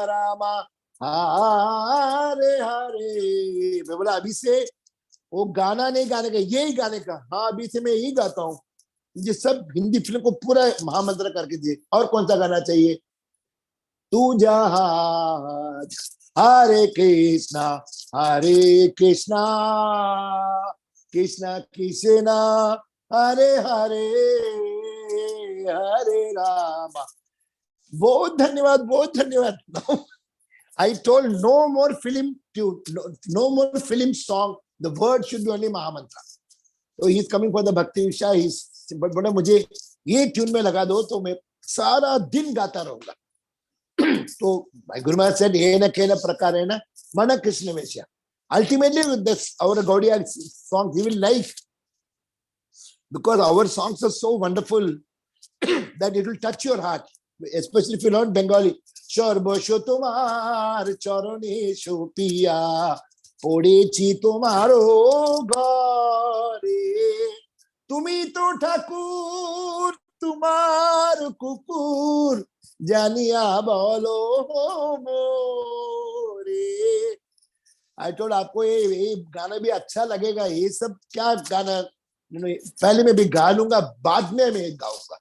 Rama, Hare Hare. मैं बोला अभी से वो गाना नहीं गाने का, यही गाने का। हाँ, अभी से मैं यही गाता हूँ। ये सब हिंदी फिल्म को पूरा महामंत्र करके दिए। और कौन सा गाना चाहिए? तू जहाज, हरे कृष्णा, हरे कृष्णा, कृष्णा कृष्णा, हरे हरे, हरे रामा। बहुत धन्यवाद, बहुत धन्यवाद। I told no more film tune, no more film song. The word should be only Mahamantra. So he's coming for the Bhakti Visha. He's but बोला मुझे ये ट्यून में लगा दो तो मैं सारा दिन गाता रहूंगा. So my Guru Maharaj said, "Ena kena prakarena mana Krishna Vesha." Ultimately, with this our Gaudiya songs, he will like, because our songs are so wonderful that it will touch your heart, especially if you learn Bengali. Sharbasho tumar charane shopiya পড়েছি তোমারো ঘরে, তুমি তো ঠাকুর তোমার কুকুর জানিয়া বলো মোরে। I told आपको ये गाना भी अच्छा लगेगा, ये सब क्या गाना पहले मैं भी गा लूंगा, बाद में मैं गाऊंगा.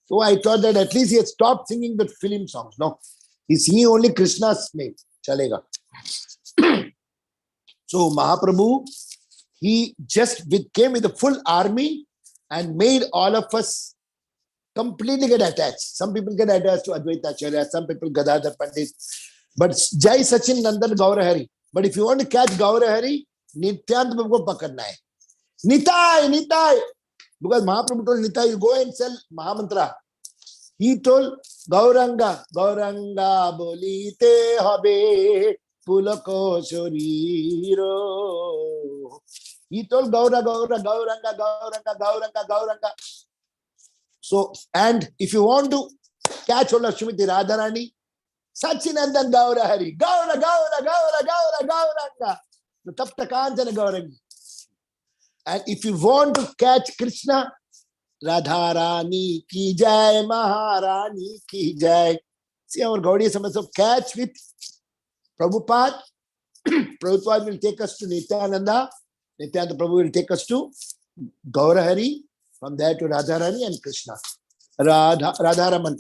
So I thought that at least he had stopped singing the film songs. No, he's singing only Krishna's name. Chalega. So Mahaprabhu, he just came with a full army and made all of us completely get attached. Some people get attached to Advaita Acharya, some people Gadadhar Pandit. But Jai Sachin Nandan Gaurahari. But if you want to catch Gaurahari, Nityant Babu ko pakadna hai. Nitai, Nitai. Because Mahaprabhu told Nitya, you go and sell Mahamantra. He told Gauranga, Gauranga bolite habe pulako shoriro. He told Gauranga, Gauranga. So, and if you want to catch hold of Srimati Radharani, Sachinandan Gaura Hari, Gauranga. The Tapta Kanchana Gauranga. And if you want to catch Krishna, Radharani ki jai, Maharani ki jai. See, our Gaudiya Samasya catch with Prabhupada. Prabhupada will take us to Nityananda. Nityananda Prabhu will take us to Gaurahari. From there to Radharani and Krishna. Radharaman.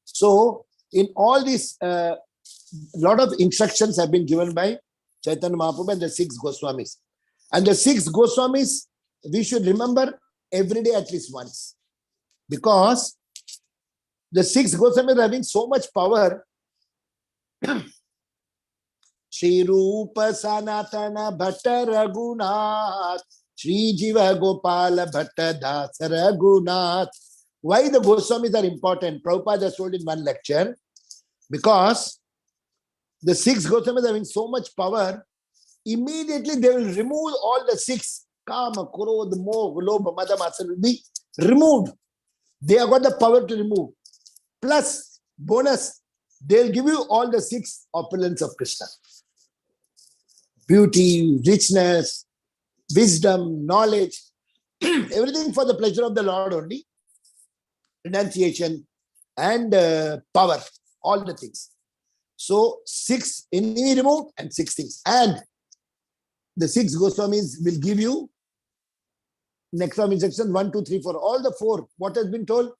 So, in all these, lot of instructions have been given by Chaitanya Mahaprabhu and the 6 Goswamis. And the 6 Goswamis, we should remember every day at least once. Because the 6 Goswamis are having so much power. Shri Rupa Sanatana Bhatta Raghunath, Shri Jiva Gopala Bhatta Dasa Raghunath. Why the Goswamis are important? Prabhupada has told in one lecture. Because the 6 Goswamis are having so much power, immediately they will remove all the 6. Kama, Krodha, Moh, Lobha, Mada, Matsarya will be removed. They have got the power to remove. Plus, bonus, they will give you all the 6 opulence of Krishna. Beauty, richness, wisdom, knowledge, everything for the pleasure of the Lord only. Renunciation and power, all the things. So, 6 enemy removed and 6 things. And the 6 Goswamis will give you next from instruction 1, 2, 3, 4. All the 4. What has been told?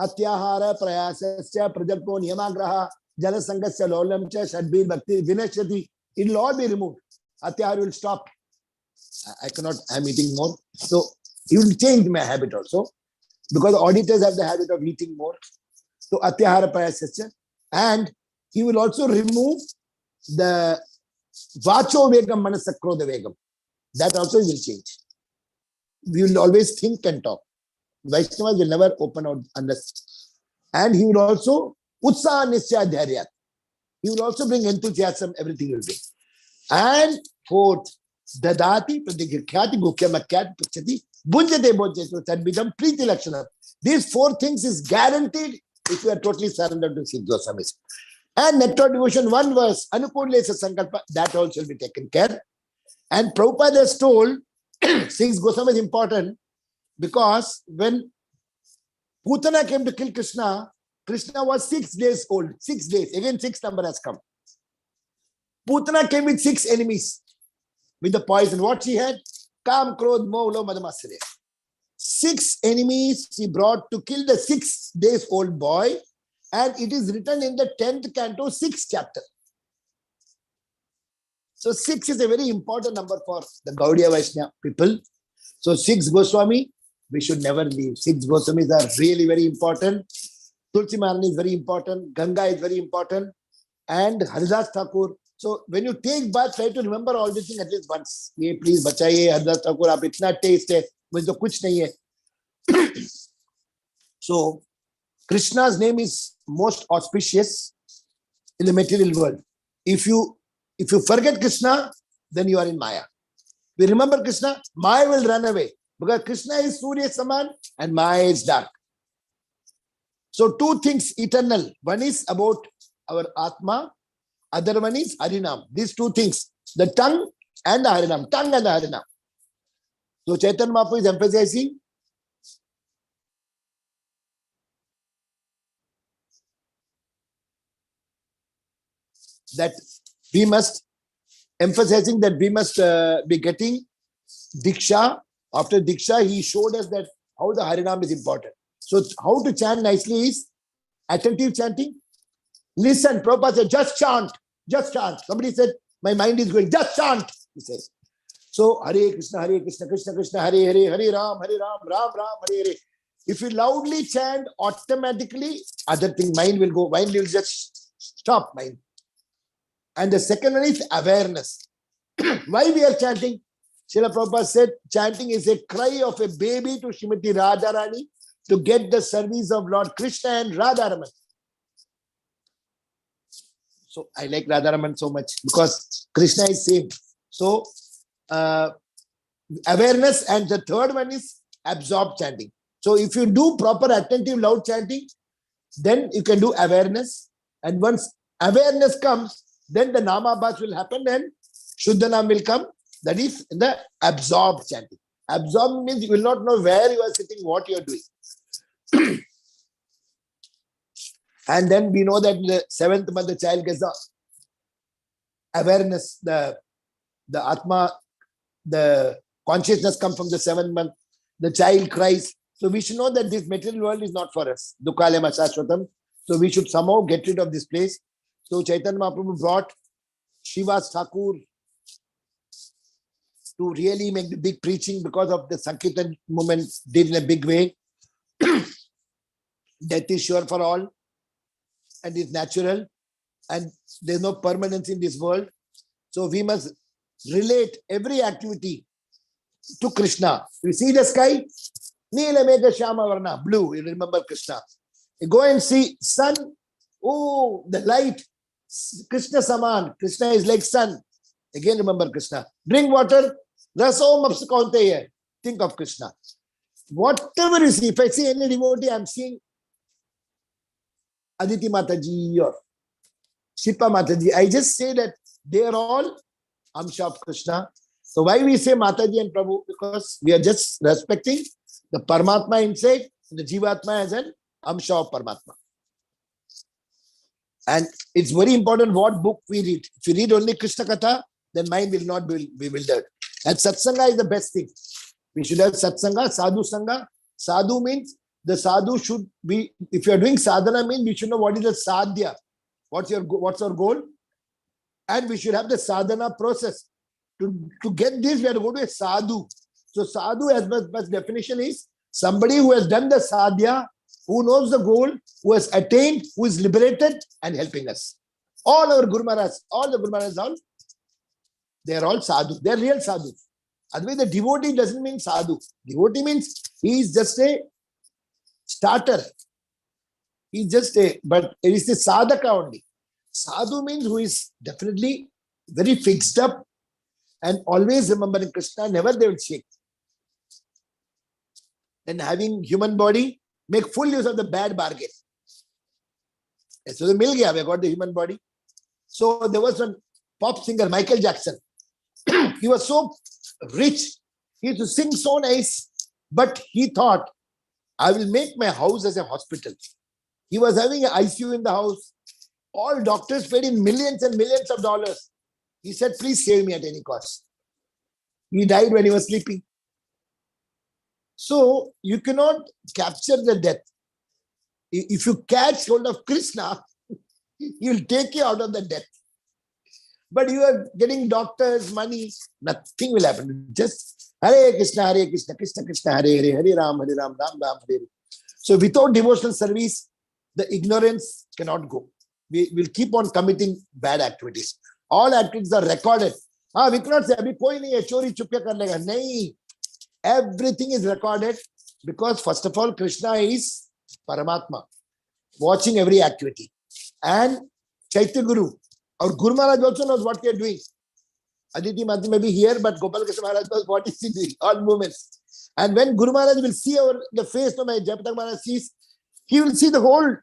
Atyahara, Prayasasya, Prajalpo, Niyamagraha, Jalasangasya, Lolamcha, Shadbir, Bhakti, Vinashati. It will all be removed. Atyahara will stop. I cannot, I am eating more. So, he will change my habit also. Because auditors have the habit of eating more. So, Atyahara, Prayasasya. And he will also remove the Vacho Vegam, Manasakrodha Vegam. That also will change. We will always think and talk. Vaishnavas will never open out unless. And he will also Utsaha Nisya Dharyat. He will also bring enthusiasm, everything will bring. And 4th, Dadati Pratikhyati Gukhya Makyat Pachati Bunjate Bojjesu Tadbidam Priti Lakshana. These 4 things is guaranteed if you are totally surrendered to 6 Goswamis. And nectar devotion, 1 verse, Anukulesa Sankalpa, that also will be taken care. And Prabhupada has told 6 Goswamis is important because when Putana came to kill Krishna, Krishna was 6 days old. 6 days. Again, 6 number has come. Putana came with 6 enemies with the poison. What she had? Kam, Krodh, Moh, Lo, Madhamasarya. 6 enemies she brought to kill the 6 days old boy. And it is written in the 10th canto, 6th chapter. So 6 is a very important number for the Gaudiya Vaishnava people. So 6 Goswami, we should never leave. 6 Goswamis are really very important. Tulsi Maharani is very important. Ganga is very important. And Haridas Thakur. So when you take bath, try to remember all these things at least once. Ye, please, bachaye, Haridas Thakur, aap itna taste hai. Mujhe to kuch nahi hai. So, Krishna's name is most auspicious in the material world. If you forget Krishna, then you are in Maya. We remember Krishna, Maya will run away. Because Krishna is Surya Saman and Maya is dark. So 2 things eternal. One is about our Atma, other one is Harinam. These 2 things, the tongue and the Harinam. Tongue and the Harinam. So Chaitanya Mahaprabhu is emphasizing that we must be getting Diksha. After Diksha, he showed us that how the Harinam is important. So how to chant nicely is attentive chanting. Listen, Prabhupada said, just chant. Somebody said, my mind is going, just chant, he says. So Hare Krishna, Krishna Krishna, Hare Hare, Hare Ram, Ram Ram, Hare Hare. If you loudly chant, automatically, other thing, mind will go, mind will just stop mind. And the second one is awareness. Why we are chanting? Srila Prabhupada said, chanting is a cry of a baby to Srimati Radharani to get the service of Lord Krishna and Radharaman. So I like Radharaman so much because Krishna is same. So awareness, and the third one is absorbed chanting. So if you do proper attentive loud chanting, then you can do awareness. And once awareness comes, then the Namabhas will happen and Shuddhanam will come. That is the absorbed chanting. Absorbed means you will not know where you are sitting, what you are doing. And then we know that in the 7th month, the child gets the awareness, the Atma, the consciousness comes from the 7th month. The child cries. So we should know that this material world is not for us. Dukhalema Shashwatam. So we should somehow get rid of this place. So Chaitanya Mahaprabhu brought Srivas Thakur to really make the big preaching because of the Sankirtan movement did in a big way. Death is sure for all and is natural, and there's no permanence in this world. So we must relate every activity to Krishna. You see the sky? Neela Megha Shama Varna, blue, you remember Krishna. You go and see sun, oh, the light, Krishna Saman, Krishna is like sun. Again remember Krishna. Drink water, Rasom Apsakaunteya, think of Krishna. Whatever you see, if I see any devotee, I'm seeing Aditi Mataji or Shipa Mataji. I just say that they are all Amsha of Krishna. So why we say Mataji and Prabhu? Because we are just respecting the Paramatma inside, the Jivatma as an Amsha of Paramatma. And it's very important what book we read. If you read only Krishna Katha, then mind will not be bewildered. And Satsanga is the best thing. We should have Satsanga, Sadhu Sangha. Sadhu means the sadhu should be, if you are doing sadhana, means we should know what is the sadhya. What's our goal? And we should have the sadhana process. To get this, we have to go to a sadhu. So sadhu, as much definition is somebody who has done the sadhya, who knows the goal, who has attained, who is liberated and helping us. All our Guru Maharaj, all the Guru Maharaj, they are all sadhu. They are real sadhus. Otherwise, the devotee doesn't mean sadhu. Devotee means he is just a starter. He is just but it is the sadhaka only. Sadhu means who is definitely very fixed up and always remembering Krishna, never they will shake. Then having human body, make full use of the bad bargain. So the mil gaya, we got the human body. So there was one pop singer, Michael Jackson. He was so rich. He used to sing so nice. But he thought, I will make my house as a hospital. He was having an ICU in the house. All doctors paid in millions and millions of dollars. He said, please save me at any cost. He died when he was sleeping. So you cannot capture the death. If you catch hold of Krishna, he will take you out of the death. But you are getting doctors, money, nothing will happen. Just Hare Krishna, Krishna Krishna, Hare Hare, Hare Ram, Ram Ram, Hare Hare. So without devotional service, the ignorance cannot go. We will keep on committing bad activities. All activities are recorded. We cannot say, abhi koi nahi hai, chori chupke kar lega. Nahi. Everything is recorded because first of all, Krishna is Paramatma, watching every activity. And Chaitya Guru, our Guru Maharaj also knows what we are doing. Aditi Mati may be here, but Gopal Krishna Maharaj knows what is he doing, all movements. And when Guru Maharaj will see the face of my Japatak Maharaj sees, he will see the whole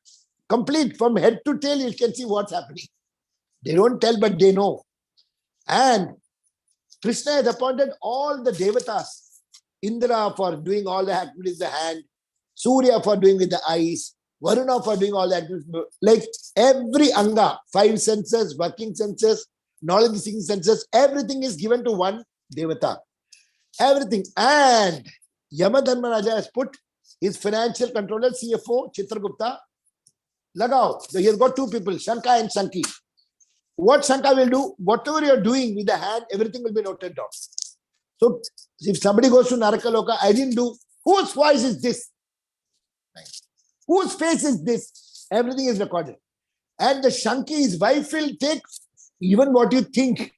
complete from head to tail. You can see what's happening. They don't tell, but they know. And Krishna has appointed all the devatas. Indra for doing all the activities with the hand, Surya for doing with the eyes, Varuna for doing all the activities. Like every anga, 5 senses, working senses, knowledge-seeking senses, everything is given to one devata. Everything. And Yamadharmaraja has put his financial controller, CFO, Chitragupta, Lagao. So he has got 2 people, Shanka and Shanki. What Shanka will do, whatever you are doing with the hand, everything will be noted down. So if somebody goes to Narakaloka, I didn't do, whose voice is this? Whose face is this? Everything is recorded. And the Shanki, his wife will take even what you think.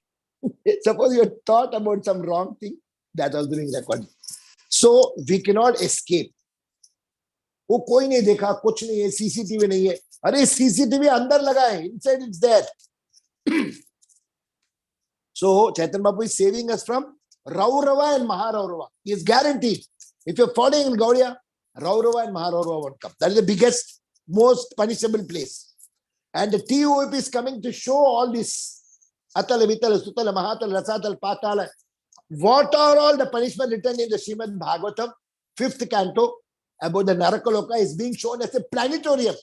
Suppose you thought about some wrong thing. That was being recorded. So we cannot escape. वो कोई नहीं देखा, कुछ नहीं है, CCTV नहीं है. अरे सीसीटीवी अंदर लगा है, inside it's there. So Chaitanya Babu is saving us from Raurava and Maharaurava. He is guaranteed. If you're following in Gaudiya, Raurava and Maharaurava won't come. That is the biggest, most punishable place. And the TOP is coming to show all this. Atala, Vitala, Sutala, Mahatala, Rasatal, Patala. What are all the punishment written in the Srimad Bhagavatam, 5th canto, about the Narakaloka is being shown as a planetarium.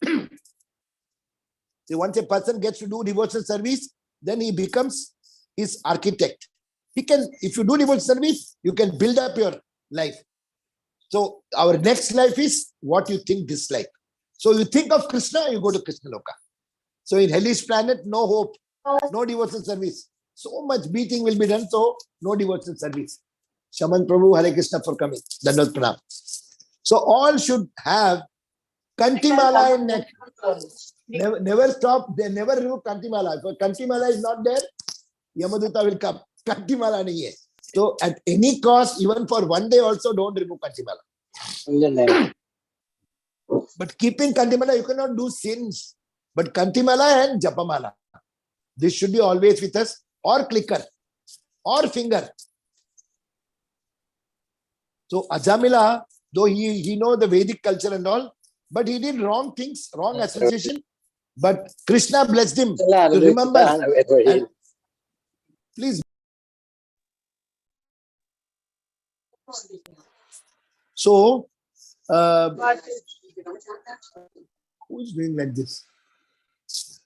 So once a person gets to do devotional service, then he becomes his architect. He can, if you do devotional service, you can build up your life. So our next life is what you think this life. So you think of Krishna, you go to Krishna Loka. So in hellish planet, no hope, no devotional service. So much beating will be done, so no devotional service. Shaman Prabhu, Hare Krishna for coming. Dandot Pranam. So all should have Kantimala in neck. Never stop, they never remove Kantimala. If Kantimala is not there, Yamaduta will come. Kantimala nahi hai. So at any cost, even for one day also, don't remove Kantimala. But keeping Kantimala, you cannot do sins. But Kantimala and Japamala, this should be always with us, or clicker, or finger. So Ajamila, though he know the Vedic culture and all, but he did wrong things, wrong association. But Krishna blessed him to remember. And please. So, who is doing like this?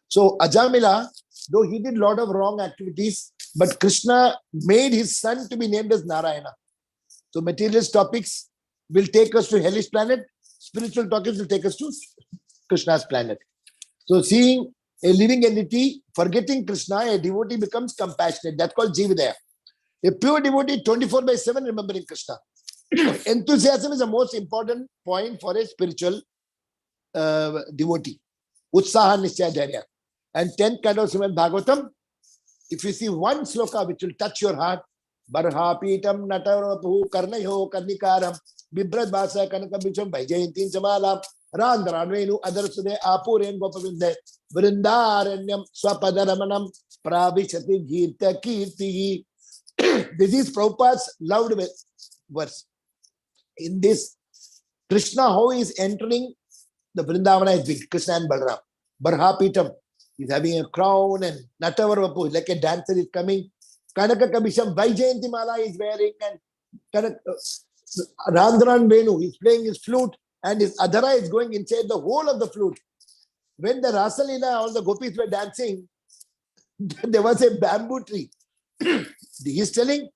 So Ajamila, though he did a lot of wrong activities, but Krishna made his son to be named as Narayana. So materialist topics will take us to hellish planet. Spiritual topics will take us to Krishna's planet. So seeing a living entity, forgetting Krishna, a devotee becomes compassionate. That's called Jividaya. A pure devotee, 24/7 remembering Krishna. Enthusiasm is the most important point for a spiritual devotee. Utsaha Nishya Dharya. And 10th canto of Srimad Bhagavatam, if you see one sloka which will touch your heart, Barhapitam Natarapu Karnayo Karnikaram Bibrad Basa Kanakabicham Baijayantin Samalam Randranvenu Adarsude Apuren Gopavinde Vrindaranyam Swapadaramanam Pravishati Gita Kirti. This is Prabhupada's loved verse. In this, Krishna, how he is entering the Vrindavana is big, Krishna and Balram. Barhapitam is having a crown and Natavaru, like a dancer is coming. Kanaka Kabisham Vaijayanti Mala is wearing, and Randran Venu is playing his flute, and his adhara is going inside the whole of the flute. When the Rasalila, all the gopis were dancing, there was a bamboo tree. He is telling,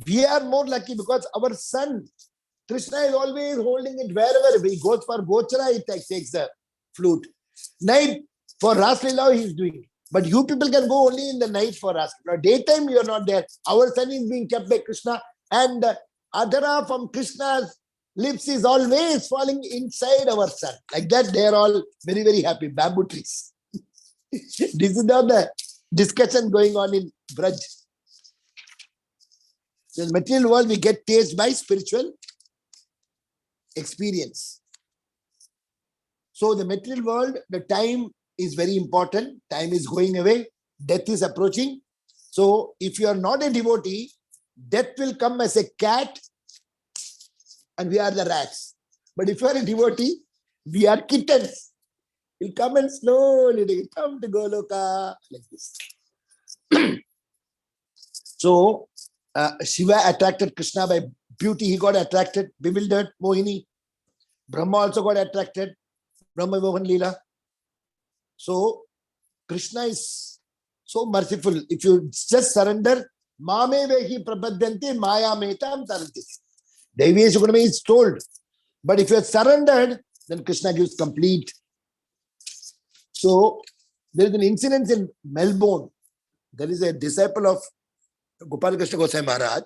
we are more lucky because our son, Krishna, is always holding it wherever he goes for Gochara, he takes the flute. Night for Rasalila, he is doing it. But you people can go only in the night for us. Now, daytime, you are not there. Our son is being kept by Krishna, and the adhara from Krishna's lips is always falling inside our son. Like that, they are all very, very happy. Bamboo trees. This is now the discussion going on in Braj. So in the material world, we get taste by spiritual experience. So the material world, the time is very important. Time is going away. Death is approaching. So if you are not a devotee, death will come as a cat and we are the rats. But if you are a devotee, we are kittens. He'll come and slowly come to Goloka, like this. So Shiva attracted Krishna by beauty. He got attracted, bewildered, Mohini. Brahma also got attracted, Brahma Mohan Leela. So Krishna is so merciful. If you just surrender, Mame vehi prabhadyanti maya metam taranti. Devi Sukhakara is told. But if you are surrendered, then Krishna gives complete. So there is an incident in Melbourne. There is a disciple of Gopal Krishna Gosai Maharaj.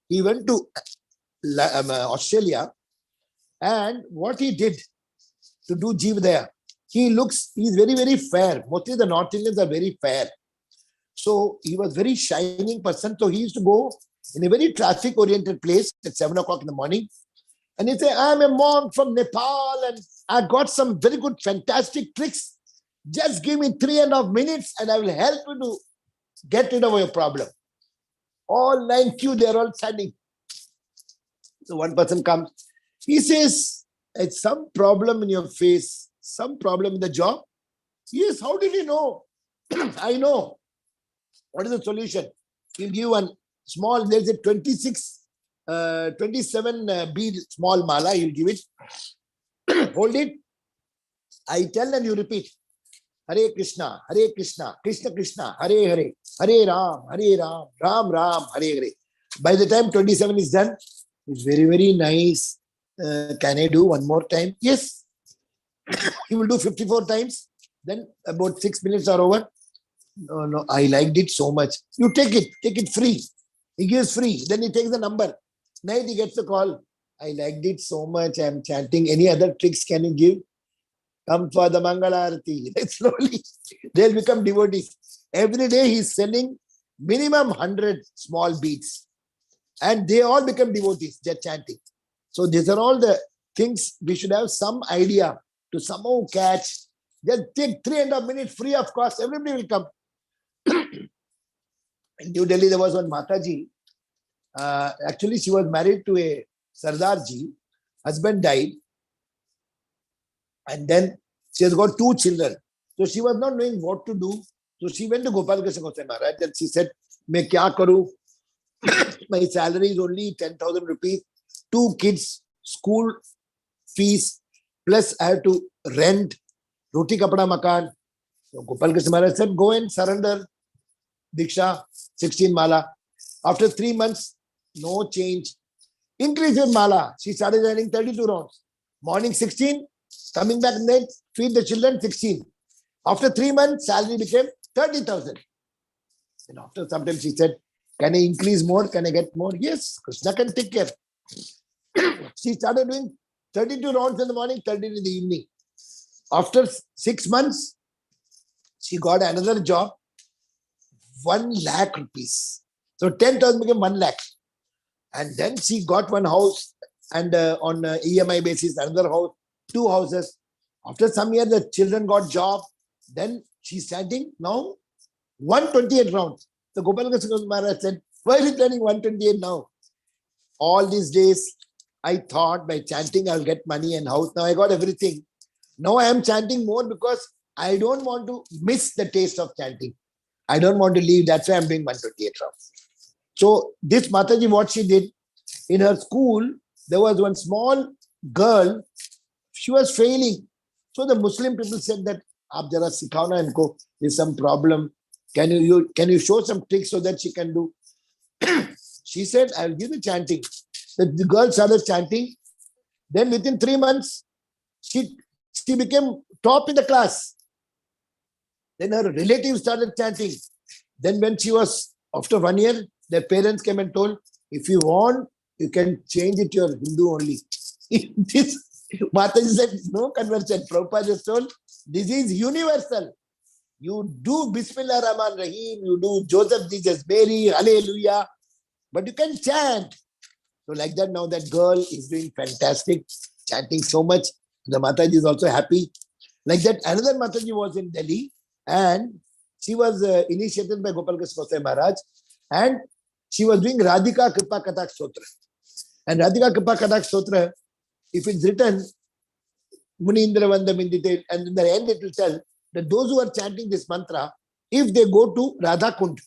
He went to Australia, and what he did to do Jivadaya, he's very, very fair. Mostly the North Indians are very fair. So he was very shining person. So he used to go in a very traffic-oriented place at 7 o'clock in the morning. And he said, I'm a monk from Nepal and I got some very good, fantastic tricks. Just give me 3.5 minutes and I will help you to get rid of your problem. All 9 queue, they're all standing. So one person comes. He says, it's some problem in your face, some problem in the job. Yes, how did you know? I know. What is the solution? He'll give one small, there's a 27 bead small mala, he'll give it. Hold it. I tell and you repeat. Hare Krishna, Krishna Krishna, Hare Hare, Hare Ram, Ram Ram, Hare Hare. By the time 27 is done, it's very, very nice. Can I do one more time? Yes. He will do 54 times. Then about 6 minutes are over. No, I liked it so much. You take it free. He gives free. Then he takes the number. Night he gets the call. I liked it so much. I'm chanting. Any other tricks can you give? Come for the Mangalarati. Slowly, they'll become devotees. Every day he's selling minimum 100 small beads. And they all become devotees. They're chanting. So these are all the things we should have some idea to somehow catch. Just take 3.5 minutes free of cost. Everybody will come. In New Delhi, there was one Mataji. Actually, she was married to a Sardarji. Husband died. And then she has got 2 children. So she was not knowing what to do. So she went to Gopal Krishna Goswami Maharaj and she said, "Main kya karu? My salary is only 10,000 rupees. 2 kids, school fees, plus I have to rent, roti kapda makan." So Gopal Krishna Maharaj said, "Go and surrender Diksha, 16 mala." After 3 months, no change. Increase in mala. She started running 32 rounds. Morning 16, coming back night, feed the children 16. After 3 months, salary became 30,000. And after some time, she said, "Can I increase more? Can I get more?" Yes, Krishna can take care. She started doing 32 rounds in the morning, 30 in the evening. After 6 months, she got another job, 1 lakh rupees. So 10,000 became 1 lakh. And then she got one house and on EMI basis, another house, 2 houses. After some years, the children got job. Then she's chanting now 128 rounds. So Gopal Krishna Maharaj said, "Why are you turning 128 now?" All these days, I thought by chanting I'll get money and house. Now I got everything. Now I am chanting more because I don't want to miss the taste of chanting. I don't want to leave. That's why I'm doing 128 rounds. So this Mataji, what she did, in her school, there was one small girl, she was failing. So the Muslim people said that, "Aap jara sikhao na inko, there's some problem. Can you show some tricks so that she can do?" She said, "I'll give the chanting." The girl started chanting. Then within 3 months, she became top in the class. Then her relatives started chanting. Then when she was, after 1 year, their parents came and told, "If you want, you can change it to your Hindu only." This Mataji said, "No conversion." Prabhupada just told, "This is universal. You do Bismillah Rahman Rahim, you do Joseph Jesus Mary, Hallelujah, but you can chant." So like that, now that girl is doing fantastic, chanting so much. The Mataji is also happy. Like that, another Mataji was in Delhi and she was initiated by Gopal Krishna Goswami Maharaj and she was doing Radhika Kripa Katak Stotra. And Radhika Kripa Katak Stotra, if it's written, Munindra Vandamindite, and in the end it will tell that those who are chanting this mantra, if they go to Radha Kund,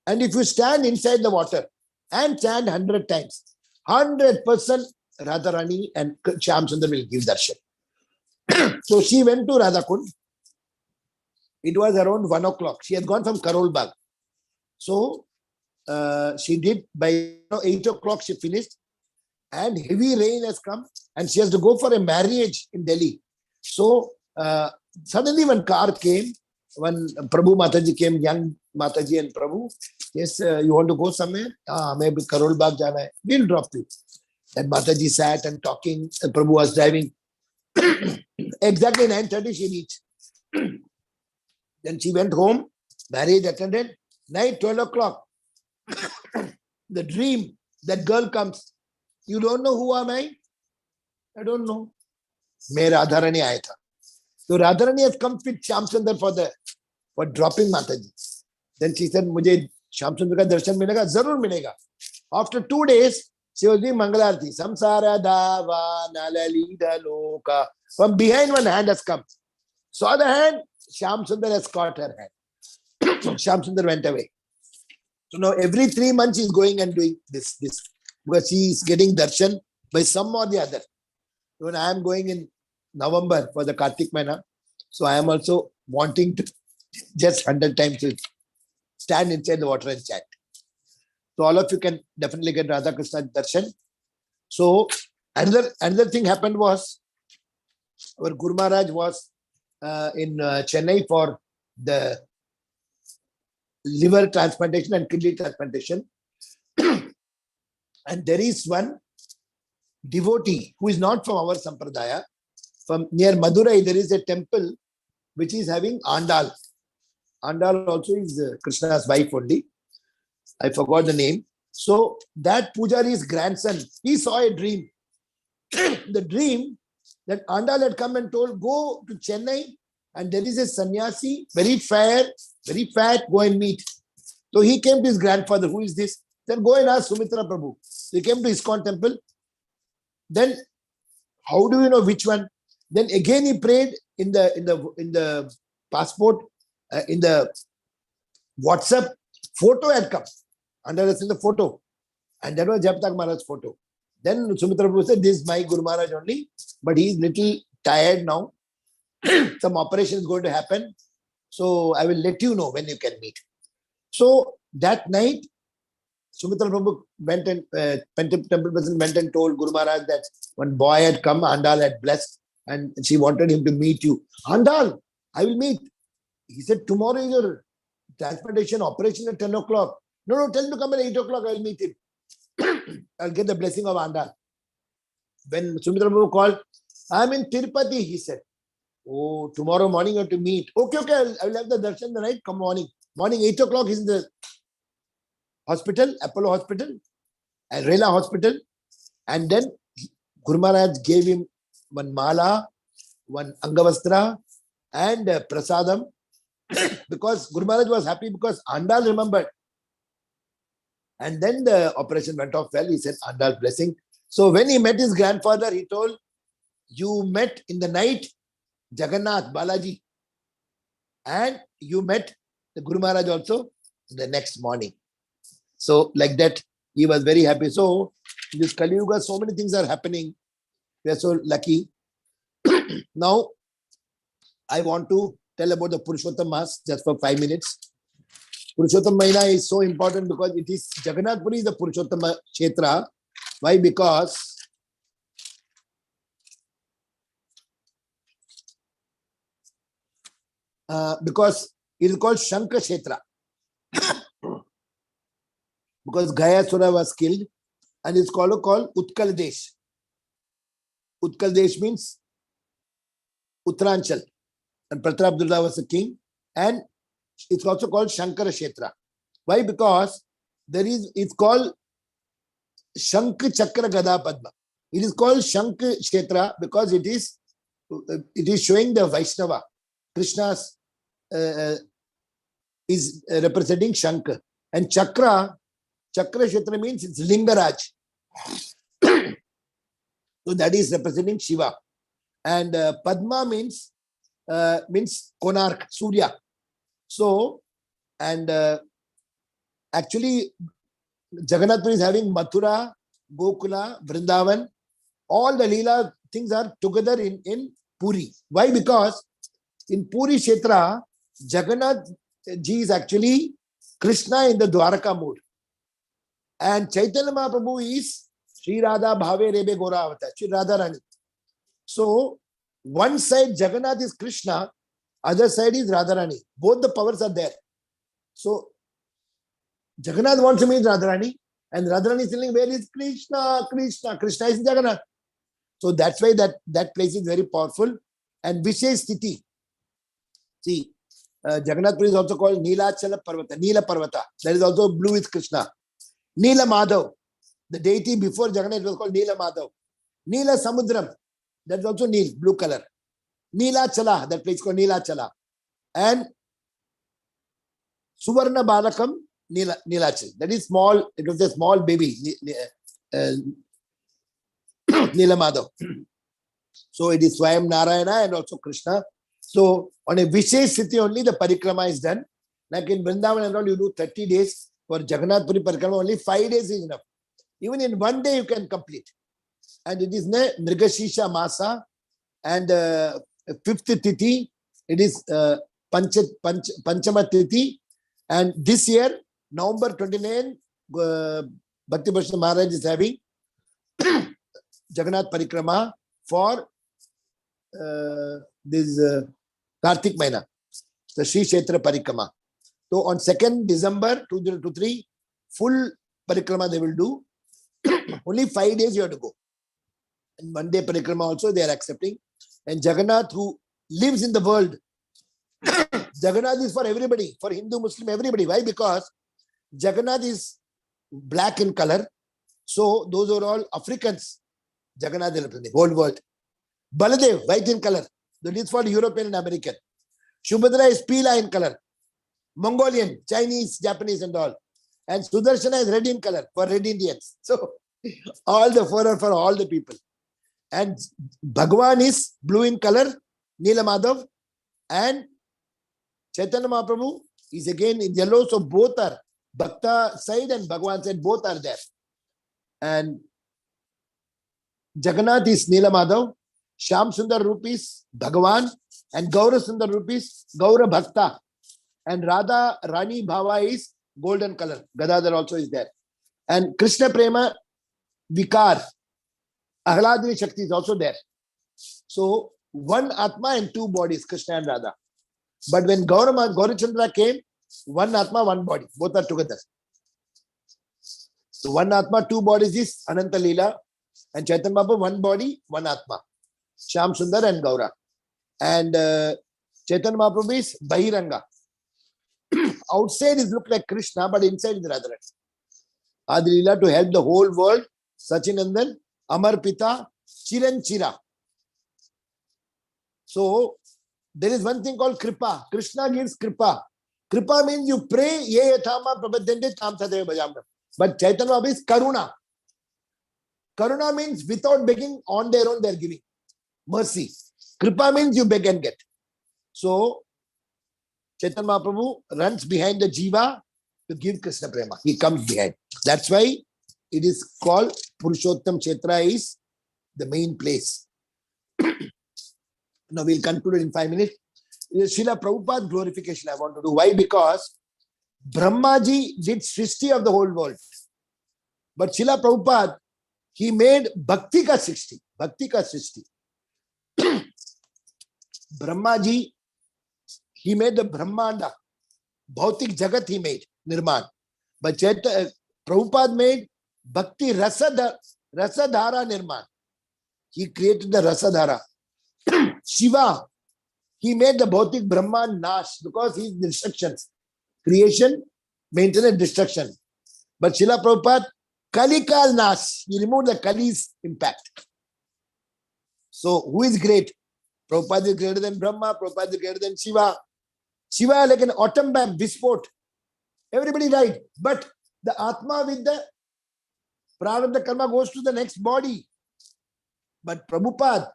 and if you stand inside the water and chant 100 times, 100% Radharani and Shyam Sundar will give darshan. So she went to Radha Kund. It was around 1 o'clock. She had gone from Karol Bagh. So she did by 8 o'clock she finished and heavy rain has come and she has to go for a marriage in Delhi. So suddenly one car came, when Prabhu Mataji came, young Mataji and Prabhu, "Yes, you want to go somewhere? Maybe Karol Bagh jana hai. We'll drop you." And Mataji sat and talking, and Prabhu was driving. Exactly 9:30 she reached. Then she went home, marriage attended, night 12 o'clock. the dream, that girl comes. You don't know who am I? I don't know. मैं Radharani आया था. So Radharani has come with Shyamsundar for dropping Mataji. Then she said, मुझे Shyamsundar का दर्शन मिलेगा, जरूर मिलेगा. After 2 days, she was doing Mangalarti. Samsara Dava Nalalida Loka. From behind, one hand has come. Saw the hand, Shyamsundar has caught her hand. Shyamsundar went away. So now every 3 months she's going and doing this. Because she is getting darshan by some or the other. When I am going in November for the Kartik Mahina, so I am also wanting to just 100 times to stand inside the water and chant. So all of you can definitely get Radha Krishna darshan. So another thing happened was, our Guru Maharaj was in Chennai for the liver transplantation and kidney transplantation. And there is one devotee who is not from our Sampradaya. From near Madurai, there is a temple which is having Andal. Andal also is Krishna's wife only. I forgot the name. So that Pujari's grandson, he saw a dream. The dream that Andal had come and told, go to Chennai and there is a sannyasi, very fair, very fat, go and meet. So he came to his grandfather, who is this? Then go and ask Sumitra Prabhu. He came to ISKCON temple. Then how do you know which one? Then again he prayed in the passport, in the WhatsApp, photo had come. Under the photo. And that was Japtak Maharaj's photo. Then Sumitra Prabhu said, this is my Guru Maharaj only, but he is little tired now. Some operation is going to happen. So I will let you know when you can meet. So that night, Sumitra Prabhu went and temple president went and told Guru Maharaj that one boy had come, Andal had blessed, and she wanted him to meet you. Andal, I will meet. He said, tomorrow is your transplantation operation at 10 o'clock. No, tell him to come at 8 o'clock, I will meet him. I'll get the blessing of Andal. When Sumitra Prabhu called, I'm in Tirupati, he said. Oh, tomorrow morning you have to meet. Okay, I will have the darshan the night, come morning. Morning 8 o'clock is in the hospital, Apollo Hospital, and Rela Hospital. And then Guru Maharaj gave him one mala, one angavastra, and prasadam. Because Guru Maharaj was happy because Andal remembered. And then the operation went off well. He said, Andal blessing. So when he met his grandfather, he told, you met in the night Jagannath, Balaji. And you met the Guru Maharaj also the next morning. So like that, he was very happy. So in this Kali Yuga, so many things are happening. We are so lucky. Now, I want to tell about the Purushottam Mas just for 5 minutes. Purushottam Mahina is so important because it is Jagannath Puri is the Purushottam Kshetra. Why? Because it is called Shanka Kshetra. Because Gayasura was killed and it's called Utkal Desh. Utkal Desh means Uttaranchal. And Pratarabdurla was the king. And it's also called Shankara Kshetra. Why? Because it's called Shank Chakra Gada Padma. It is called Shank Kshetra because it is showing the Vaishnava. Krishna's is representing Shankar. And Chakra Kshetra means it's Lingaraj. So that is representing Shiva. And Padma means Konark, Surya. So, and actually, Jagannath Puri is having Mathura, Gokula, Vrindavan. All the Leela things are together in Puri. Why? Because in Puri Kshetra, Jagannath ji is actually Krishna in the Dwaraka mood. And Chaitanya Mahaprabhu is Sri Radha Bhave Rebe Gora Avatar, Sri Radha Rani. So, one side Jagannath is Krishna, other side is Radharani. Both the powers are there. So, Jagannath wants to meet Radharani and Radharani is telling, where is Krishna? Krishna is in Jagannath. So, that's why that place is very powerful. And Vishesh Sthiti. See, Jagannath Puri is also called Neelachala Parvata, Neela Parvata. That is also blue with Krishna. Neela Madhav, the deity before Jagannath, it was called Neela Madhav. Neela Samudram, that's also Neel, blue color. Neela Chala, that place called Neela Chala. And Suvarna Balakam, Neelachal. That is small, it was a small baby, Neela Madhav. So it is Swayam Narayana and also Krishna. So on a Vishesh Sthiti only the parikrama is done. Like in Vrindavan and all, you do 30 days. For Jagannath Puri parikrama, only 5 days is enough. Even in 1 day you can complete. And it is Mrigashisha Masa and 5th Tithi. It is Panchama Tithi. And this year, November 29, Bhakti Bharsha Maharaj is having Jagannath Parikrama for this Kartik Maina, the Sri Kshetra Parikrama. So on 2nd December 2023, full Parikrama they will do. Only 5 days you have to go. And 1 day Parikrama also they are accepting. And Jagannath, who lives in the world, Jagannath is for everybody, for Hindu, Muslim, everybody. Why? Because Jagannath is black in color. So those are all Africans. Jagannath is the whole world. Baladev, white in color. That is for European and American. Shubhadra is Pila in color. Mongolian, Chinese, Japanese and all. And Sudarshana is red in color for red Indians. So all the four are for all the people. And Bhagavan is blue in color, Neela Madhav. And Chaitanya Mahaprabhu is again in yellow. So both are Bhakta side and Bhagavan side, both are there. And Jagannath is Neela Madhav. Shyam Sundar Rup is Bhagavan. And Gaura Sundar Rup is Gaura Bhakta. And Radha Rani Bhava is golden color. Gadadhar also is there. And Krishna Prema Vikar, Ahladini Shakti is also there. So one Atma and two bodies, Krishna and Radha. But when Gaurachandra came, one Atma, one body. Both are together. So one Atma, two bodies is Ananta Leela. And Chaitanya Mahaprabhu, one body, one Atma. Shyam Sundar and Gaura. And Chaitanya Mahaprabhu is Bahiranga. Outside is look like Krishna, but inside is Radharani. Adi Leela to help the whole world. Sachinandan, Amar Pita, Chiran Chira. So there is one thing called Kripa. Krishna gives Kripa. Kripa means you pray, ye yathama prabhadyante tam tadeva bhajamna. But Chaitanya Mahaprabhu is Karuna. Karuna means without begging, on their own they are giving. Mercy. Kripa means you beg and get. So Chaitanya Mahaprabhu runs behind the Jiva to give Krishna Prema. He comes behind. That's why it is called Purushottam Kshetra is the main place. Now we'll conclude in 5 minutes. Srila Prabhupada glorification I want to do. Why? Because Brahmaji did Srishti of the whole world. But Srila Prabhupada, he made Bhakti ka Srishti. Bhakti ka Srishti. Brahmaji, he made the Brahmanda. Bhautik Jagat he made, Nirman. But Prabhupada made Bhakti Rasadhara Nirman. He created the Rasadhara. Shiva, he made the Bhautik Brahman Nash because he is destructions. Creation, maintenance, destruction. But Srila Prabhupada, Kalikal Nash, he removed the Kali's impact. So who is great? Prabhupada is greater than Brahma, Prabhupada is greater than Shiva. Shiva like an atom bomb, Vispot. Everybody died. But the Atma with the Prarabdha Karma goes to the next body. But Prabhupada,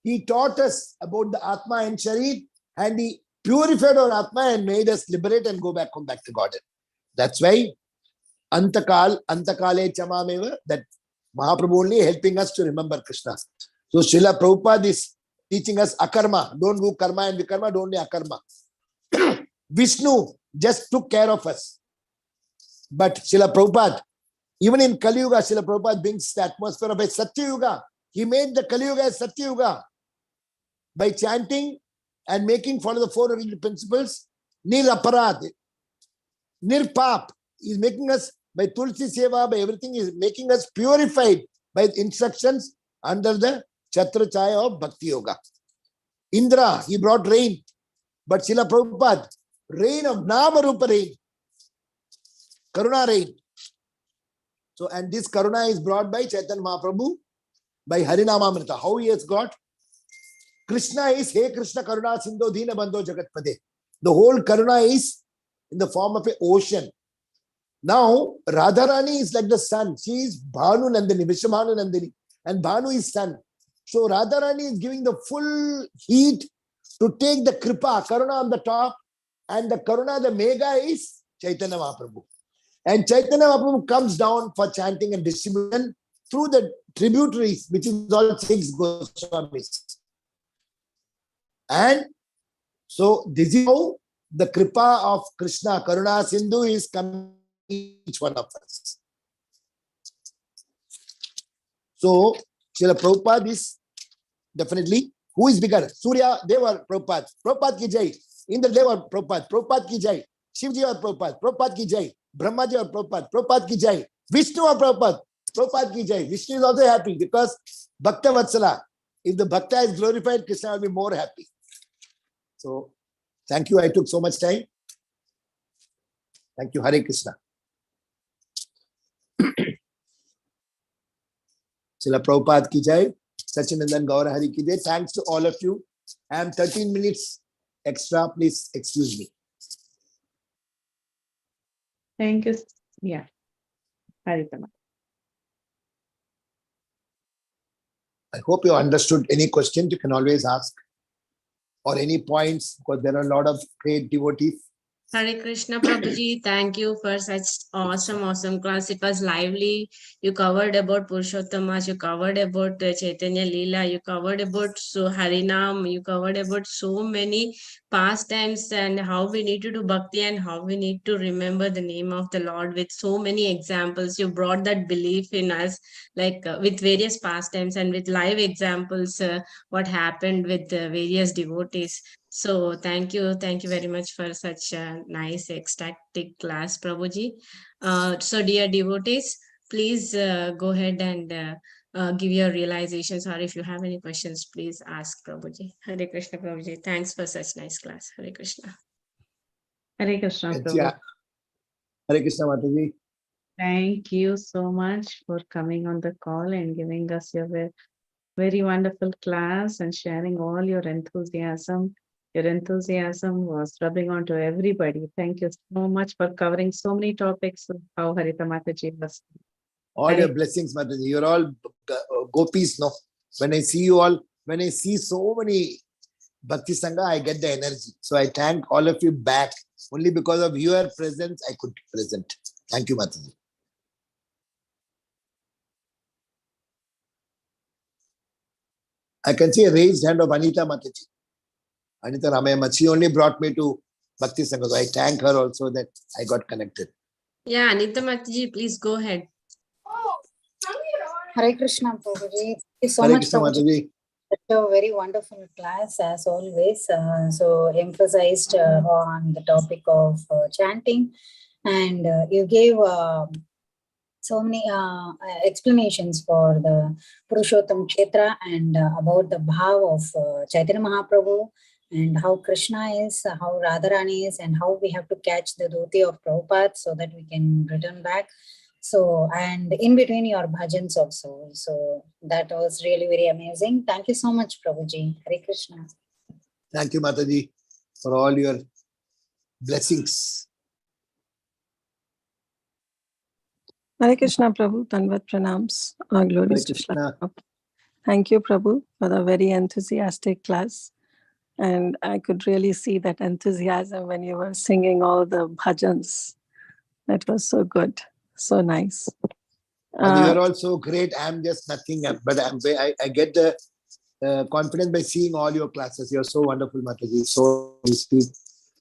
he taught us about the Atma and Sharir and he purified our Atma and made us liberate and go back home, back to Godhead. That's why Antakale Chamameva, that Mahaprabhu only helping us to remember Krishna. So Srila Prabhupada is teaching us akarma. Don't do karma and vikarma, don't do akarma. Vishnu just took care of us. But Srila Prabhupada, even in Kali Yuga, Srila Prabhupada brings the atmosphere of a Satya Yuga. He made the Kali Yuga a Satya Yuga by chanting and making follow the four original principles. Niraparad, Nirpap. He's making us, by Tulsi Seva, by everything, is making us purified by instructions under the Chatra Chaya of Bhakti Yoga. Indra, he brought rain. But Srila Prabhupada, rain of Nama Rupa rain. Karuna rain. So, and this Karuna is brought by Chaitanya Mahaprabhu by Harinamamrita. How he has got? Krishna is Hey Krishna Karuna Sindho Dina Bandho Jagatpade. The whole Karuna is in the form of an ocean. Now, Radharani is like the sun. She is Bhanu Nandini, Vishamanu Nandini. And Bhanu is sun. So, Radharani is giving the full heat to take the Kripa, Karuna on the top. And the Karuna, the Mega is Chaitanya Mahaprabhu. And Chaitanya Mahaprabhu comes down for chanting and distribution through the tributaries, which is all 6 Goswamis. And so this is how the Kripa of Krishna, Karuna Sindhu is coming to each one of us. So, Srila Prabhupada is definitely, who is bigger? Surya Deva Prabhupada. Prabhupada ki jai. Indra Deva Prabhupada. Prabhupada ki jai. Shivji or Prabhupada. Prabhupada ki jai. Brahmaji or Prabhupada. Prabhupada ki jai. Vishnu or Prabhupada. Prabhupada ki jai. Vishnu is also happy because Bhakta Vatsala. If the Bhakta is glorified, Krishna will be more happy. So, thank you. I took so much time. Thank you. Hare Krishna. Srila Prabhupada ki jai. Sachinandan Gaura Hari ki jai. Thanks to all of you. I am 13 minutes extra. Please excuse me. Thank you. Yeah. Haritama. I hope you understood. Any questions you can always ask, or any points, because there are a lot of great devotees. Hare Krishna Prabhuji, thank you for such awesome class. It was lively. You covered about Purushottamas, you covered about Chaitanya Leela, you covered about Harinam, you covered about so many pastimes and how we need to do bhakti and how we need to remember the name of the Lord with so many examples. You brought that belief in us, like with various pastimes and with live examples, what happened with various devotees. So thank you very much for such a nice ecstatic class, Prabhuji. So dear devotees, please go ahead and give your realizations, or if you have any questions, please ask Prabhuji. Hare Krishna Prabhuji. Thanks for such nice class. Hare Krishna. Hare Krishna Prabhu. Yeah. Hare Krishna Mataji. Thank you so much for coming on the call and giving us your very wonderful class and sharing all your enthusiasm. Your enthusiasm was rubbing on to everybody. Thank you so much for covering so many topics. How Harita Mataji was. All your blessings, Mataji. You're all gopis, no? When I see you all, when I see so many Bhakti Sangha, I get the energy. So I thank all of you back. Only because of your presence, I could present. Thank you, Mataji. I can see a raised hand of Anita Mataji. Anita Ramayama, she only brought me to Bhakti Sangha. So I thank her also that I got connected. Yeah, Anita Mataji, please go ahead. Hare Krishna, Prabhuji. Thank you so Hare much, Krishna, Prabhuji. Such a very wonderful class, as always. So emphasized on the topic of chanting, and you gave so many explanations for the Purushottam Kshetra and about the bhav of Chaitanya Mahaprabhu, and how Krishna is, how Radharani is, and how we have to catch the dhoti of Prabhupada so that we can return back. So, and in between your bhajans also. So that was really very amazing. Thank you so much, Prabhuji. Hare Krishna. Thank you, Mataji, for all your blessings. Hare Krishna, Prabhu. Tanvat pranams. Our glories to Krishna. Thank you, Prabhu, for the very enthusiastic class. And I could really see that enthusiasm when you were singing all the bhajans. That was so good. So nice. You are also great. I'm just nothing, but I get the confidence by seeing all your classes. You're so wonderful, Mataji. So sweet.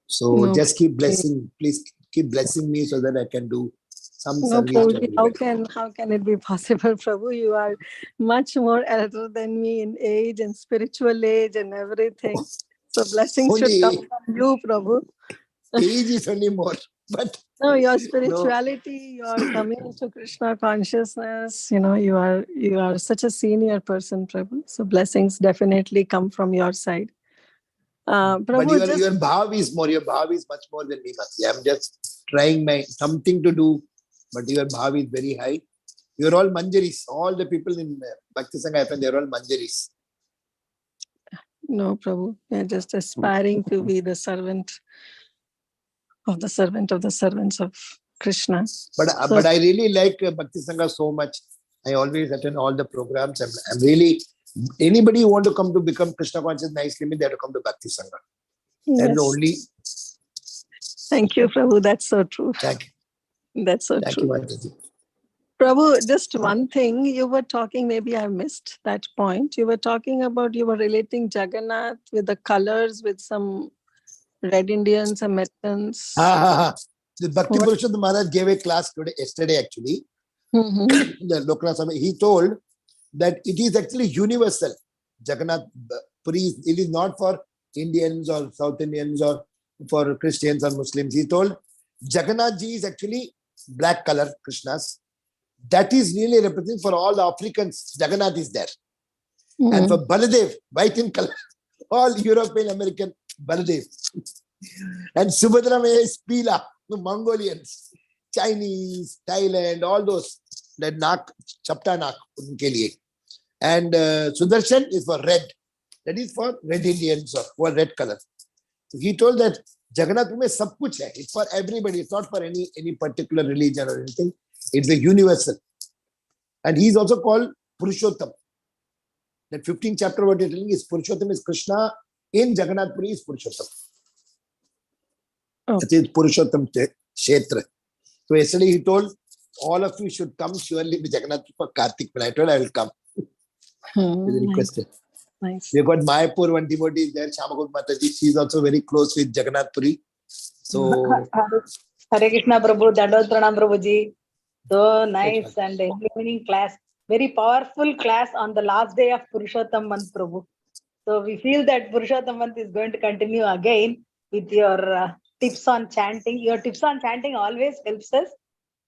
So just keep blessing. Please keep blessing me so that I can do some service. Prabhuji, how can it be possible, Prabhu? You are much more elder than me in age and spiritual age and everything. So blessings should come from you, Prabhu. Age is only more, but no, your spirituality, your coming to Krishna consciousness, you are such a senior person, Prabhu. So blessings definitely come from your side. Prabhu, but your bhav is more. Your bhav is much more than me, Mataji. I'm just trying something to do, but your bhav is very high. You're all Manjaris. All the people in Bhakti Sangha FM, they're all Manjaris. No, Prabhu. We're just aspiring to be the servant of the servants of Krishna. But I really like Bhakti Sangha so much. I always attend all the programs. I'm really, anybody who want to come to become Krishna conscious nicely, they have to come to Bhakti Sangha. That's the only. Thank you, Prabhu. That's so true. Thank you. That's so Thank true. you, Mataji. Prabhu, just one thing you were talking, maybe I missed that point. You were talking about, you were relating Jagannath with the colors, with some red Indians, some Methans. The Bhakti Purushottam Maharaj gave a class yesterday actually. The Lokanath Swami, he told that it is actually universal. Jagannath Puri, it is not for Indians or South Indians or for Christians or Muslims. He told Jagannath Ji is actually black color Krishna's. That is really representing for all the Africans. Jagannath is there. And for Baladev, white in color, all European, American Baladev. And Subhadra is Pila, the Mongolians, Chinese, Thailand, all those. That Nak, Chapta Nak, unke liye. And Sudarshan is for red. That is for red Indians or for red color. So he told that Jagannath mein sab kuch hai. It's for everybody. It's not for any particular religion or anything. It's a universal. And he is also called Purushottam. That 15th chapter what you're telling is Purushottam is Krishna. In Jagannath Puri is Purushottam. That is Purushottam Kshetra. So yesterday he told all of you should come surely to Jagannath for Kartik. When I told I will come. With a request. Nice. We got Mayapur, one devotee is there, Shamakut Mataji. She is also very close with Jagannath Puri. So Hare Krishna Prabhu, Dandot Pranam Prabhuji. So nice and evening class. Very powerful class on the last day of Purushottam month, Prabhu. So we feel that Purushottam month is going to continue again with your tips on chanting. Your tips on chanting always helps us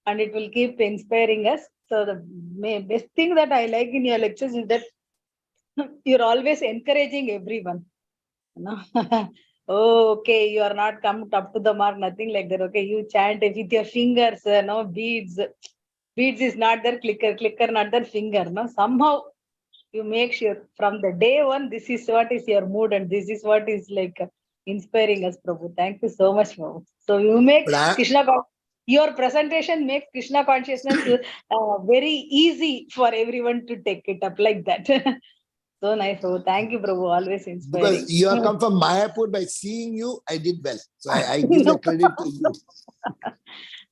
and it will keep inspiring us. So the best thing that I like in your lectures is that you're always encouraging everyone. No? Oh, okay, you are not come up to the mark, nothing like that. Okay, you chant with your fingers, no beads. Beads is not there, clicker not there, finger. No, somehow you make sure from the day one, this is what is your mood and this is what is like inspiring us, Prabhu. Thank you so much, Prabhu. So you make Krishna, your presentation makes Krishna consciousness very easy for everyone to take it up like that. So nice, Prabhu. Thank you, Prabhu. Always inspiring. Because you have come from Mayapur, by seeing you, I did well. So I give the credit to you.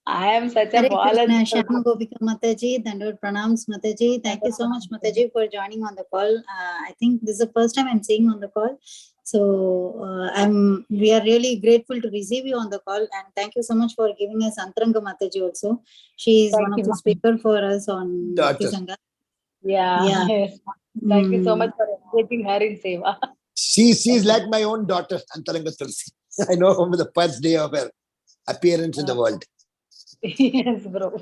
I am such a baller. Shama Gopika Mataji, Dandot Pranams Mataji. Thank you so much, Mataji, for joining on the call. I think this is the first time I'm seeing on the call. So we are really grateful to receive you on the call. And thank you so much for giving us Antaranga Mataji also. She is one of the speakers for us on Bhakti Sangha. Yeah. Yes. Thank you so much for taking her in Seva. She is like my own daughter, Antaranga Tulsi. I know from the first day of her appearance in the world. Yes, bro.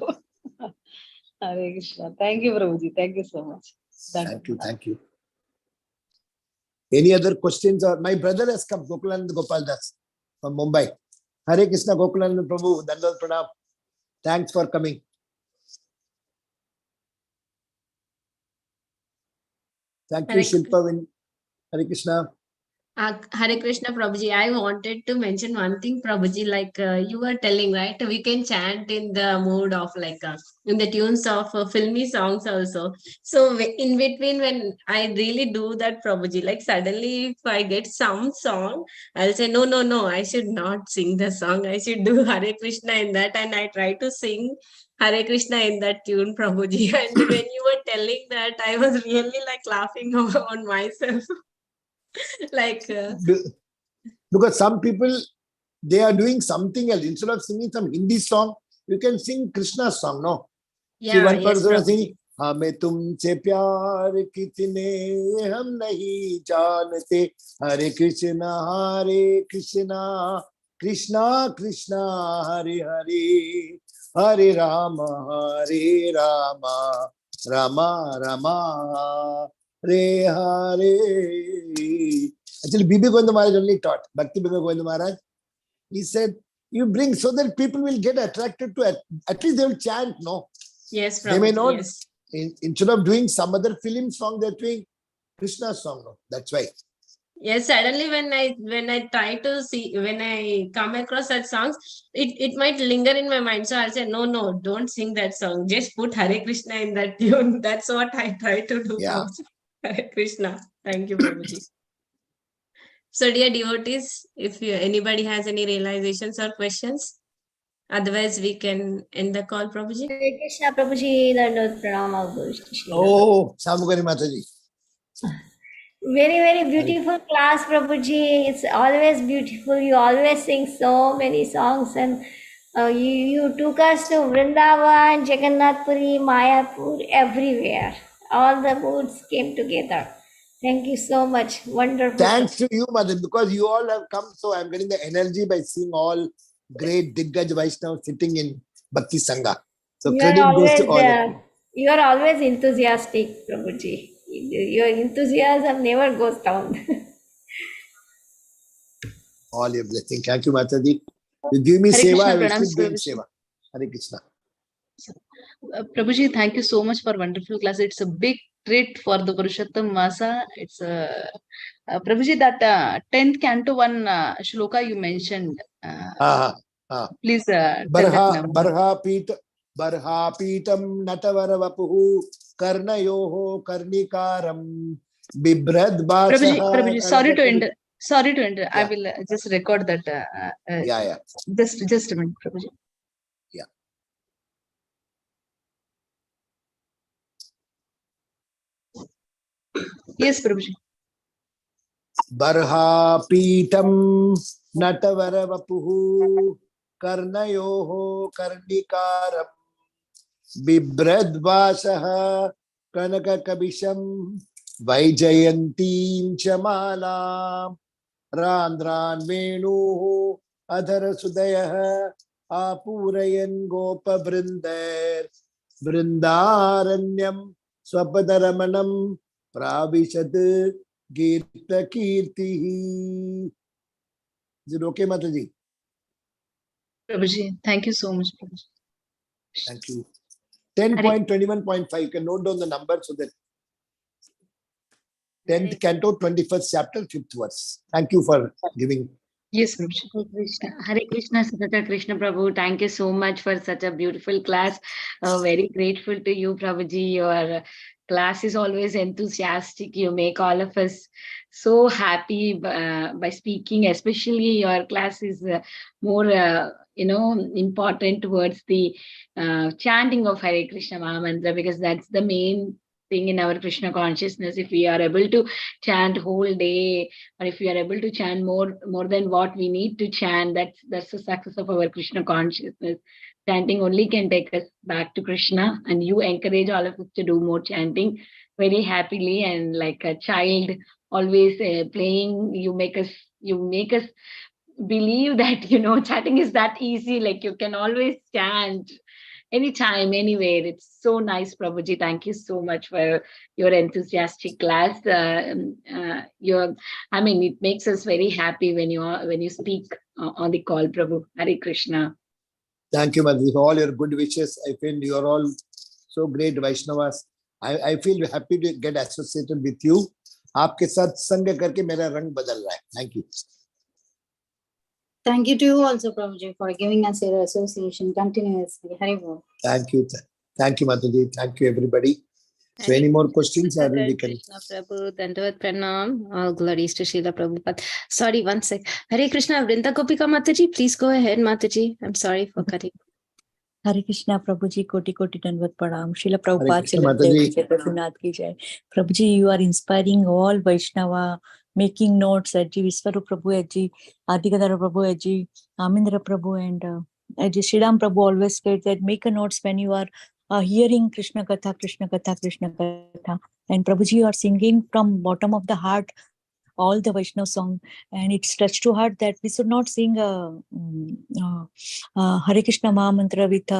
Hare Krishna. Thank you, Prabhuji. Thank you so much. Thank you. Any other questions? My brother has come, Gokulanand Gopal Das from Mumbai. Hare Krishna, Gokulanand Prabhu, Dandot Pranam. Thanks for coming. Thank you, Shilpa. Hare Krishna. Hare Krishna, Prabhuji. I wanted to mention one thing, Prabhuji, like you were telling, right? We can chant in the mood of like, in the tunes of filmy songs also. So in between when I really do that, Prabhuji, like suddenly if I get some song, I'll say, no, I should not sing the song. I should do Hare Krishna in that. And I try to sing Hare Krishna in that tune, Prabhuji. And when you were telling that, I was really like laughing on myself. Like because some people, they are doing something else. Instead of singing some Hindi song, you can sing Krishna's song, no? yeah, See, one yes, person was Prabhuji. singing, हमें तुमसे प्यार कितने हम नहीं जानते हरे Krishna Krishna Krishna Hare Hare Hare Ram Rama Rama Hare Hare. Actually, Bibi Govinda Maharaj only taught. Bhakti Bibi Govinda Maharaj. He said, you bring so that people will get attracted to it. At least they will chant, no? Yes, Prabhuji. They may not yes. instead of doing some other film song, they're doing Krishna song. No? That's why. Yes, suddenly when I try to see, when I come across such songs, it might linger in my mind. So I'll say, no, don't sing that song. Just put Hare Krishna in that tune. That's what I try to do. Yeah. Prabhuji. Hare Krishna. Thank you, Prabhuji. So dear devotees, if anybody has any realizations or questions, otherwise we can end the call, Prabhuji. Hare Krishna, Prabhuji, Dandot Pranam, Shri Oh, Samugari Mataji. Very, very beautiful class, Prabhuji. It's always beautiful. You always sing so many songs, and you took us to Vrindavan, Jagannath Puri, Mayapur, everywhere. All the moods came together. Thank you so much. Wonderful. Thanks to you, Mother, because you all have come. So I'm getting the energy by seeing all great Diggaj Vaishnavas sitting in Bhakti Sangha. So credit goes to all of you. You are always enthusiastic, Prabhuji. Your enthusiasm never goes down. All your blessing. Thank you, Mataji. You give me Hare seva, Krishna, I will pranam, keep doing Prabhuji. seva. Hare Krishna. Prabhuji, thank you so much for wonderful class. It's a big treat for the Purushottam Masa. It's Prabhuji, that 10th canto one shloka you mentioned. Please tell that number. Barhapitam natavara vapuhu karnayoho karnikaram bibrad Prabhuji, sorry to enter. Yeah. I will just record that. Yeah. Just a minute, Prabhuji. Yeah. Yes, Prabhuji. Barhapitam natavara vapuhu karnayoho karnikaram bibradvasaha kanakakabisham vaijayantim chamalam randran venuhu adhara sudayah apurayan gopa brindar brindaranyam swapadaramanam pravishad Girta Kirti. Is it okay, Mataji? Prabhuji, thank you so much, Prabhuji. Thank you. 10.21.5. You can note down the number so that 10th canto, 21st chapter, 5th verse. Thank you for giving. Yes, Prabhuji. Hare Krishna, Sutata Krishna Prabhu. Thank you so much for such a beautiful class. Very grateful to you, Prabhuji. Your class is always enthusiastic. You make all of us so happy by speaking. Especially your class is more, important towards the chanting of Hare Krishna Maha Mantra, because that's the main thing in our Krishna consciousness. If we are able to chant whole day, or if we are able to chant more than what we need to chant, that's the success of our Krishna consciousness. Chanting only can take us back to Krishna, and you encourage all of us to do more chanting very happily, and like a child always playing. You make us believe that chanting is that easy. Like you can always chant anytime, anywhere. It's so nice, Prabhuji. Thank you so much for your enthusiastic class. It makes us very happy when you speak on the call, Prabhu. Hare Krishna. Thank you, Mataji, for all your good wishes. I feel you are all so great Vaishnavas. I feel happy to get associated with you. आपके साथ संग करके मेरा रंग बदल रहा है. Thank you. Thank you to you also, Prabhuji, for giving us your association continuously. Hari Bol. Thank you. Thank you, Mataji. Thank you, everybody. So any more questions? Or we can. Krishna Prabhu, Dandavad Pranam. All glories to Srila Prabhupada. Sorry, one sec. Hare Krishna, Vrinda Gopika Mataji. Please go ahead, Mataji. I'm sorry for cutting. Hare Krishna, Prabhuji, Koti Dandavad Pranam. Srila Hare Prabhupada, Krishna, Srila Mataji. Prabhunath ki jai. Prabhuji, you are inspiring all Vaishnava, making notes, Aji Viswarup Prabhu, Aji Adigadara Prabhu, Aji Amindra Prabhu, and Aji Sridham Prabhu always said that make a notes when you are hearing Krishna Katha, Krishna Katha, Krishna Katha. And Prabhuji, you are singing from bottom of the heart all the Vaishnava song, and it's touched to heart that we should not sing Hare Krishna Maha Mantra with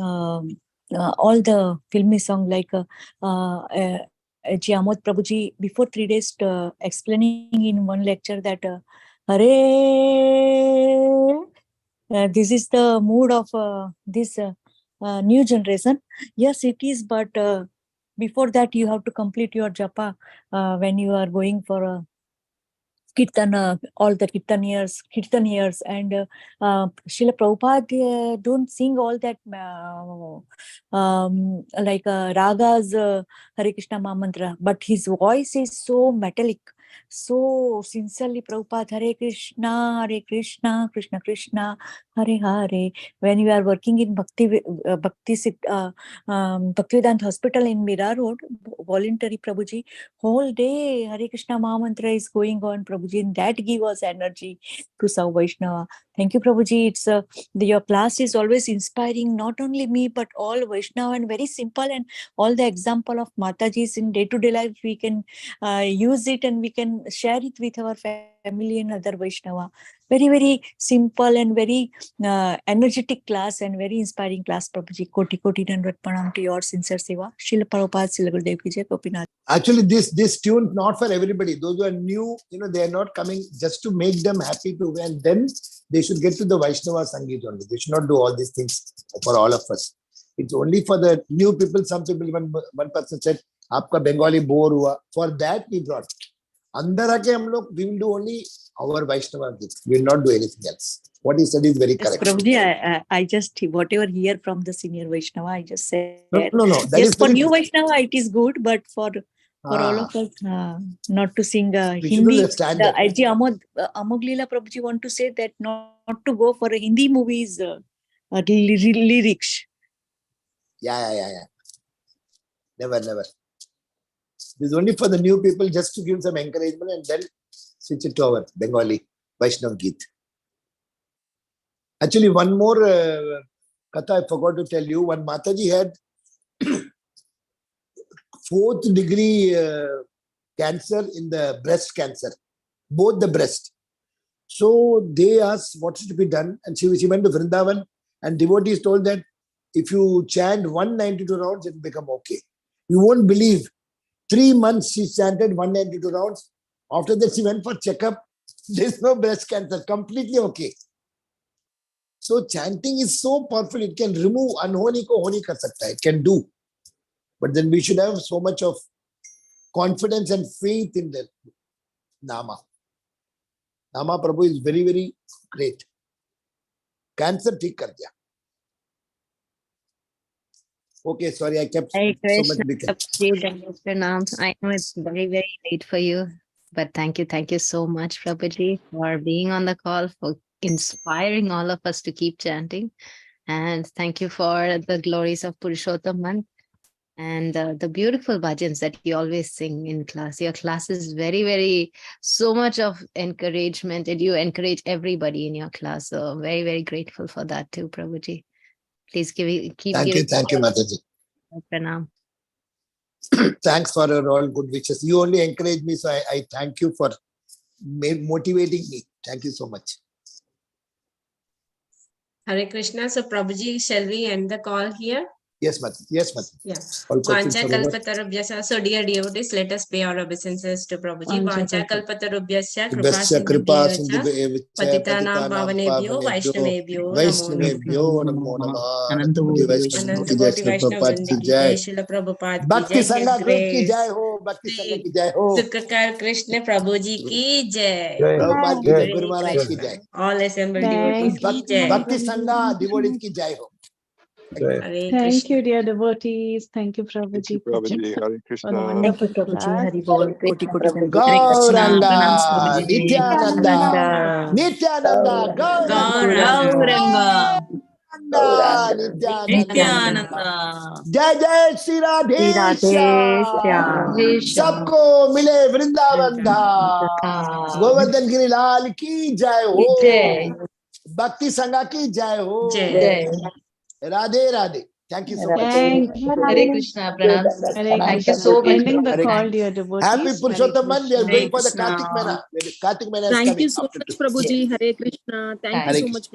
all the filmy song like Amod Prabhuji before 3 days explaining in one lecture that Hare, this is the mood of this new generation. Yes, it is, but before that you have to complete your japa when you are going for a Kirtana, all the kirtaniers, and Srila Prabhupada don't sing all that like ragas, Hare Krishna Mahamantra, but his voice is so metallic, so sincerely Prabhupada, Hare Krishna, Krishna Krishna, Hare Hare. When you are working in Bhaktivedanta Hospital in Mira Road, voluntary Prabhuji, whole day Hare Krishna Mahamantra is going on, Prabhuji, and that give us energy to serve Vaishnava. Thank you, Prabhuji. It's your class is always inspiring, not only me, but all Vaishnava, and very simple, and all the example of Mataji's in day-to-day life, we can use it and we can share it with our family and other Vaishnava. Very, very simple and very energetic class and very inspiring class, Prabhuji. Koti Koti Dandavat Pranam to your sincere seva. Srila Prabhupada, Srila Gurudev Ki Jai, Gopinath. Actually, this tune not for everybody. Those who are new, they are not coming just to make them happy to, and then they should get to the Vaishnava Sangeet only. They should not do all these things for all of us. It's only for the new people. Some people, one person said, "Aapka Bengali bore hua." For that we brought. Andar aake hum log, we will do only our Vaishnava gifts. We will not do anything else. What he said is very correct. Yes, Prabhuji, I just, whatever hear from the senior Vaishnava, I just said. No. That yes, is for very new Vaishnava, it is good, but for all of us, not to sing we Hindi. should understand that. Amoglila Prabhuji want to say that not to go for a Hindi movies lyrics. Yeah. Never. This is only for the new people, just to give some encouragement, and then switch it to our Bengali Vaishnav Geet. Actually, one more katha I forgot to tell you. One Mataji had 4th degree cancer in the breast cancer, both the breast. So they asked what should be done, and she went to Vrindavan, and devotees told that if you chant 192 rounds, it will become okay. You won't believe. 3 months she chanted 192 rounds. After that, she went for checkup. There's no breast cancer, completely okay. So chanting is so powerful, it can remove anhoni ko honi kar sakta hai. It can do. But then we should have so much of confidence and faith in the Nama. Nama Prabhu is very, very great. Cancer theek kar diya. Okay, sorry, I kept so much bigger. I know it's very, very late for you, but thank you so much, Prabhuji, for being on the call, for inspiring all of us to keep chanting. And thank you for the glories of Purushottam month and the beautiful bhajans that you always sing in class. Your class is very, very, so much of encouragement, and you encourage everybody in your class. So very, very grateful for that too, Prabhuji. Please keep giving. Thank you, Mataji. Pranam. Thanks for your all good wishes. You only encourage me, so I thank you for motivating me. Thank you so much. Hare Krishna. So Prabhuji, shall we end the call here? Yes, Mataji. Yeah. Vancha kalpatarubhyasa. So dear devotees, let us pay our obeisances to Prabhuji. Vancha kalpatarubhyasya kripa sindhubhyo patitanam pavanebhyo vaishnavebhyo namo namah. Ananta Koti Vaishnav Vrinda ki jai, Srila Prabhupada Bhakti ki Sangha jai, Group ki jai ho, Bhakti Sangha ki jai ho. Sukhakara Krishna Prabhuji ki jai. Prabhupada ki jai, Guru Maharaj ki jai. All assembled devotees ki jai. Bhakti Sangha devotees ki jai ho. Thank you, dear devotees. Thank you, Prabhuji. Hare Krishna. Thank you, Prabhuji. Hari Bol. Koti Koti Dandavat. Gauranga, Nityananda, Gauranga. Nityananda. Jai Shri Radhesha. सबको मिले वृंदावन धाम. गोवर्धन गिरी लाल की जय हो. भक्ति संघा की जय हो. Radhe Radhe. Thank you so much. Hare Krishna, Pranam. Thank you so much. Ending the call, dear devotees. Happy Purushottam month. We are going for the Kartik Mena. Kartik Mena is coming. Thank you so much, Prabhuji. Hare Krishna. Thank you so much.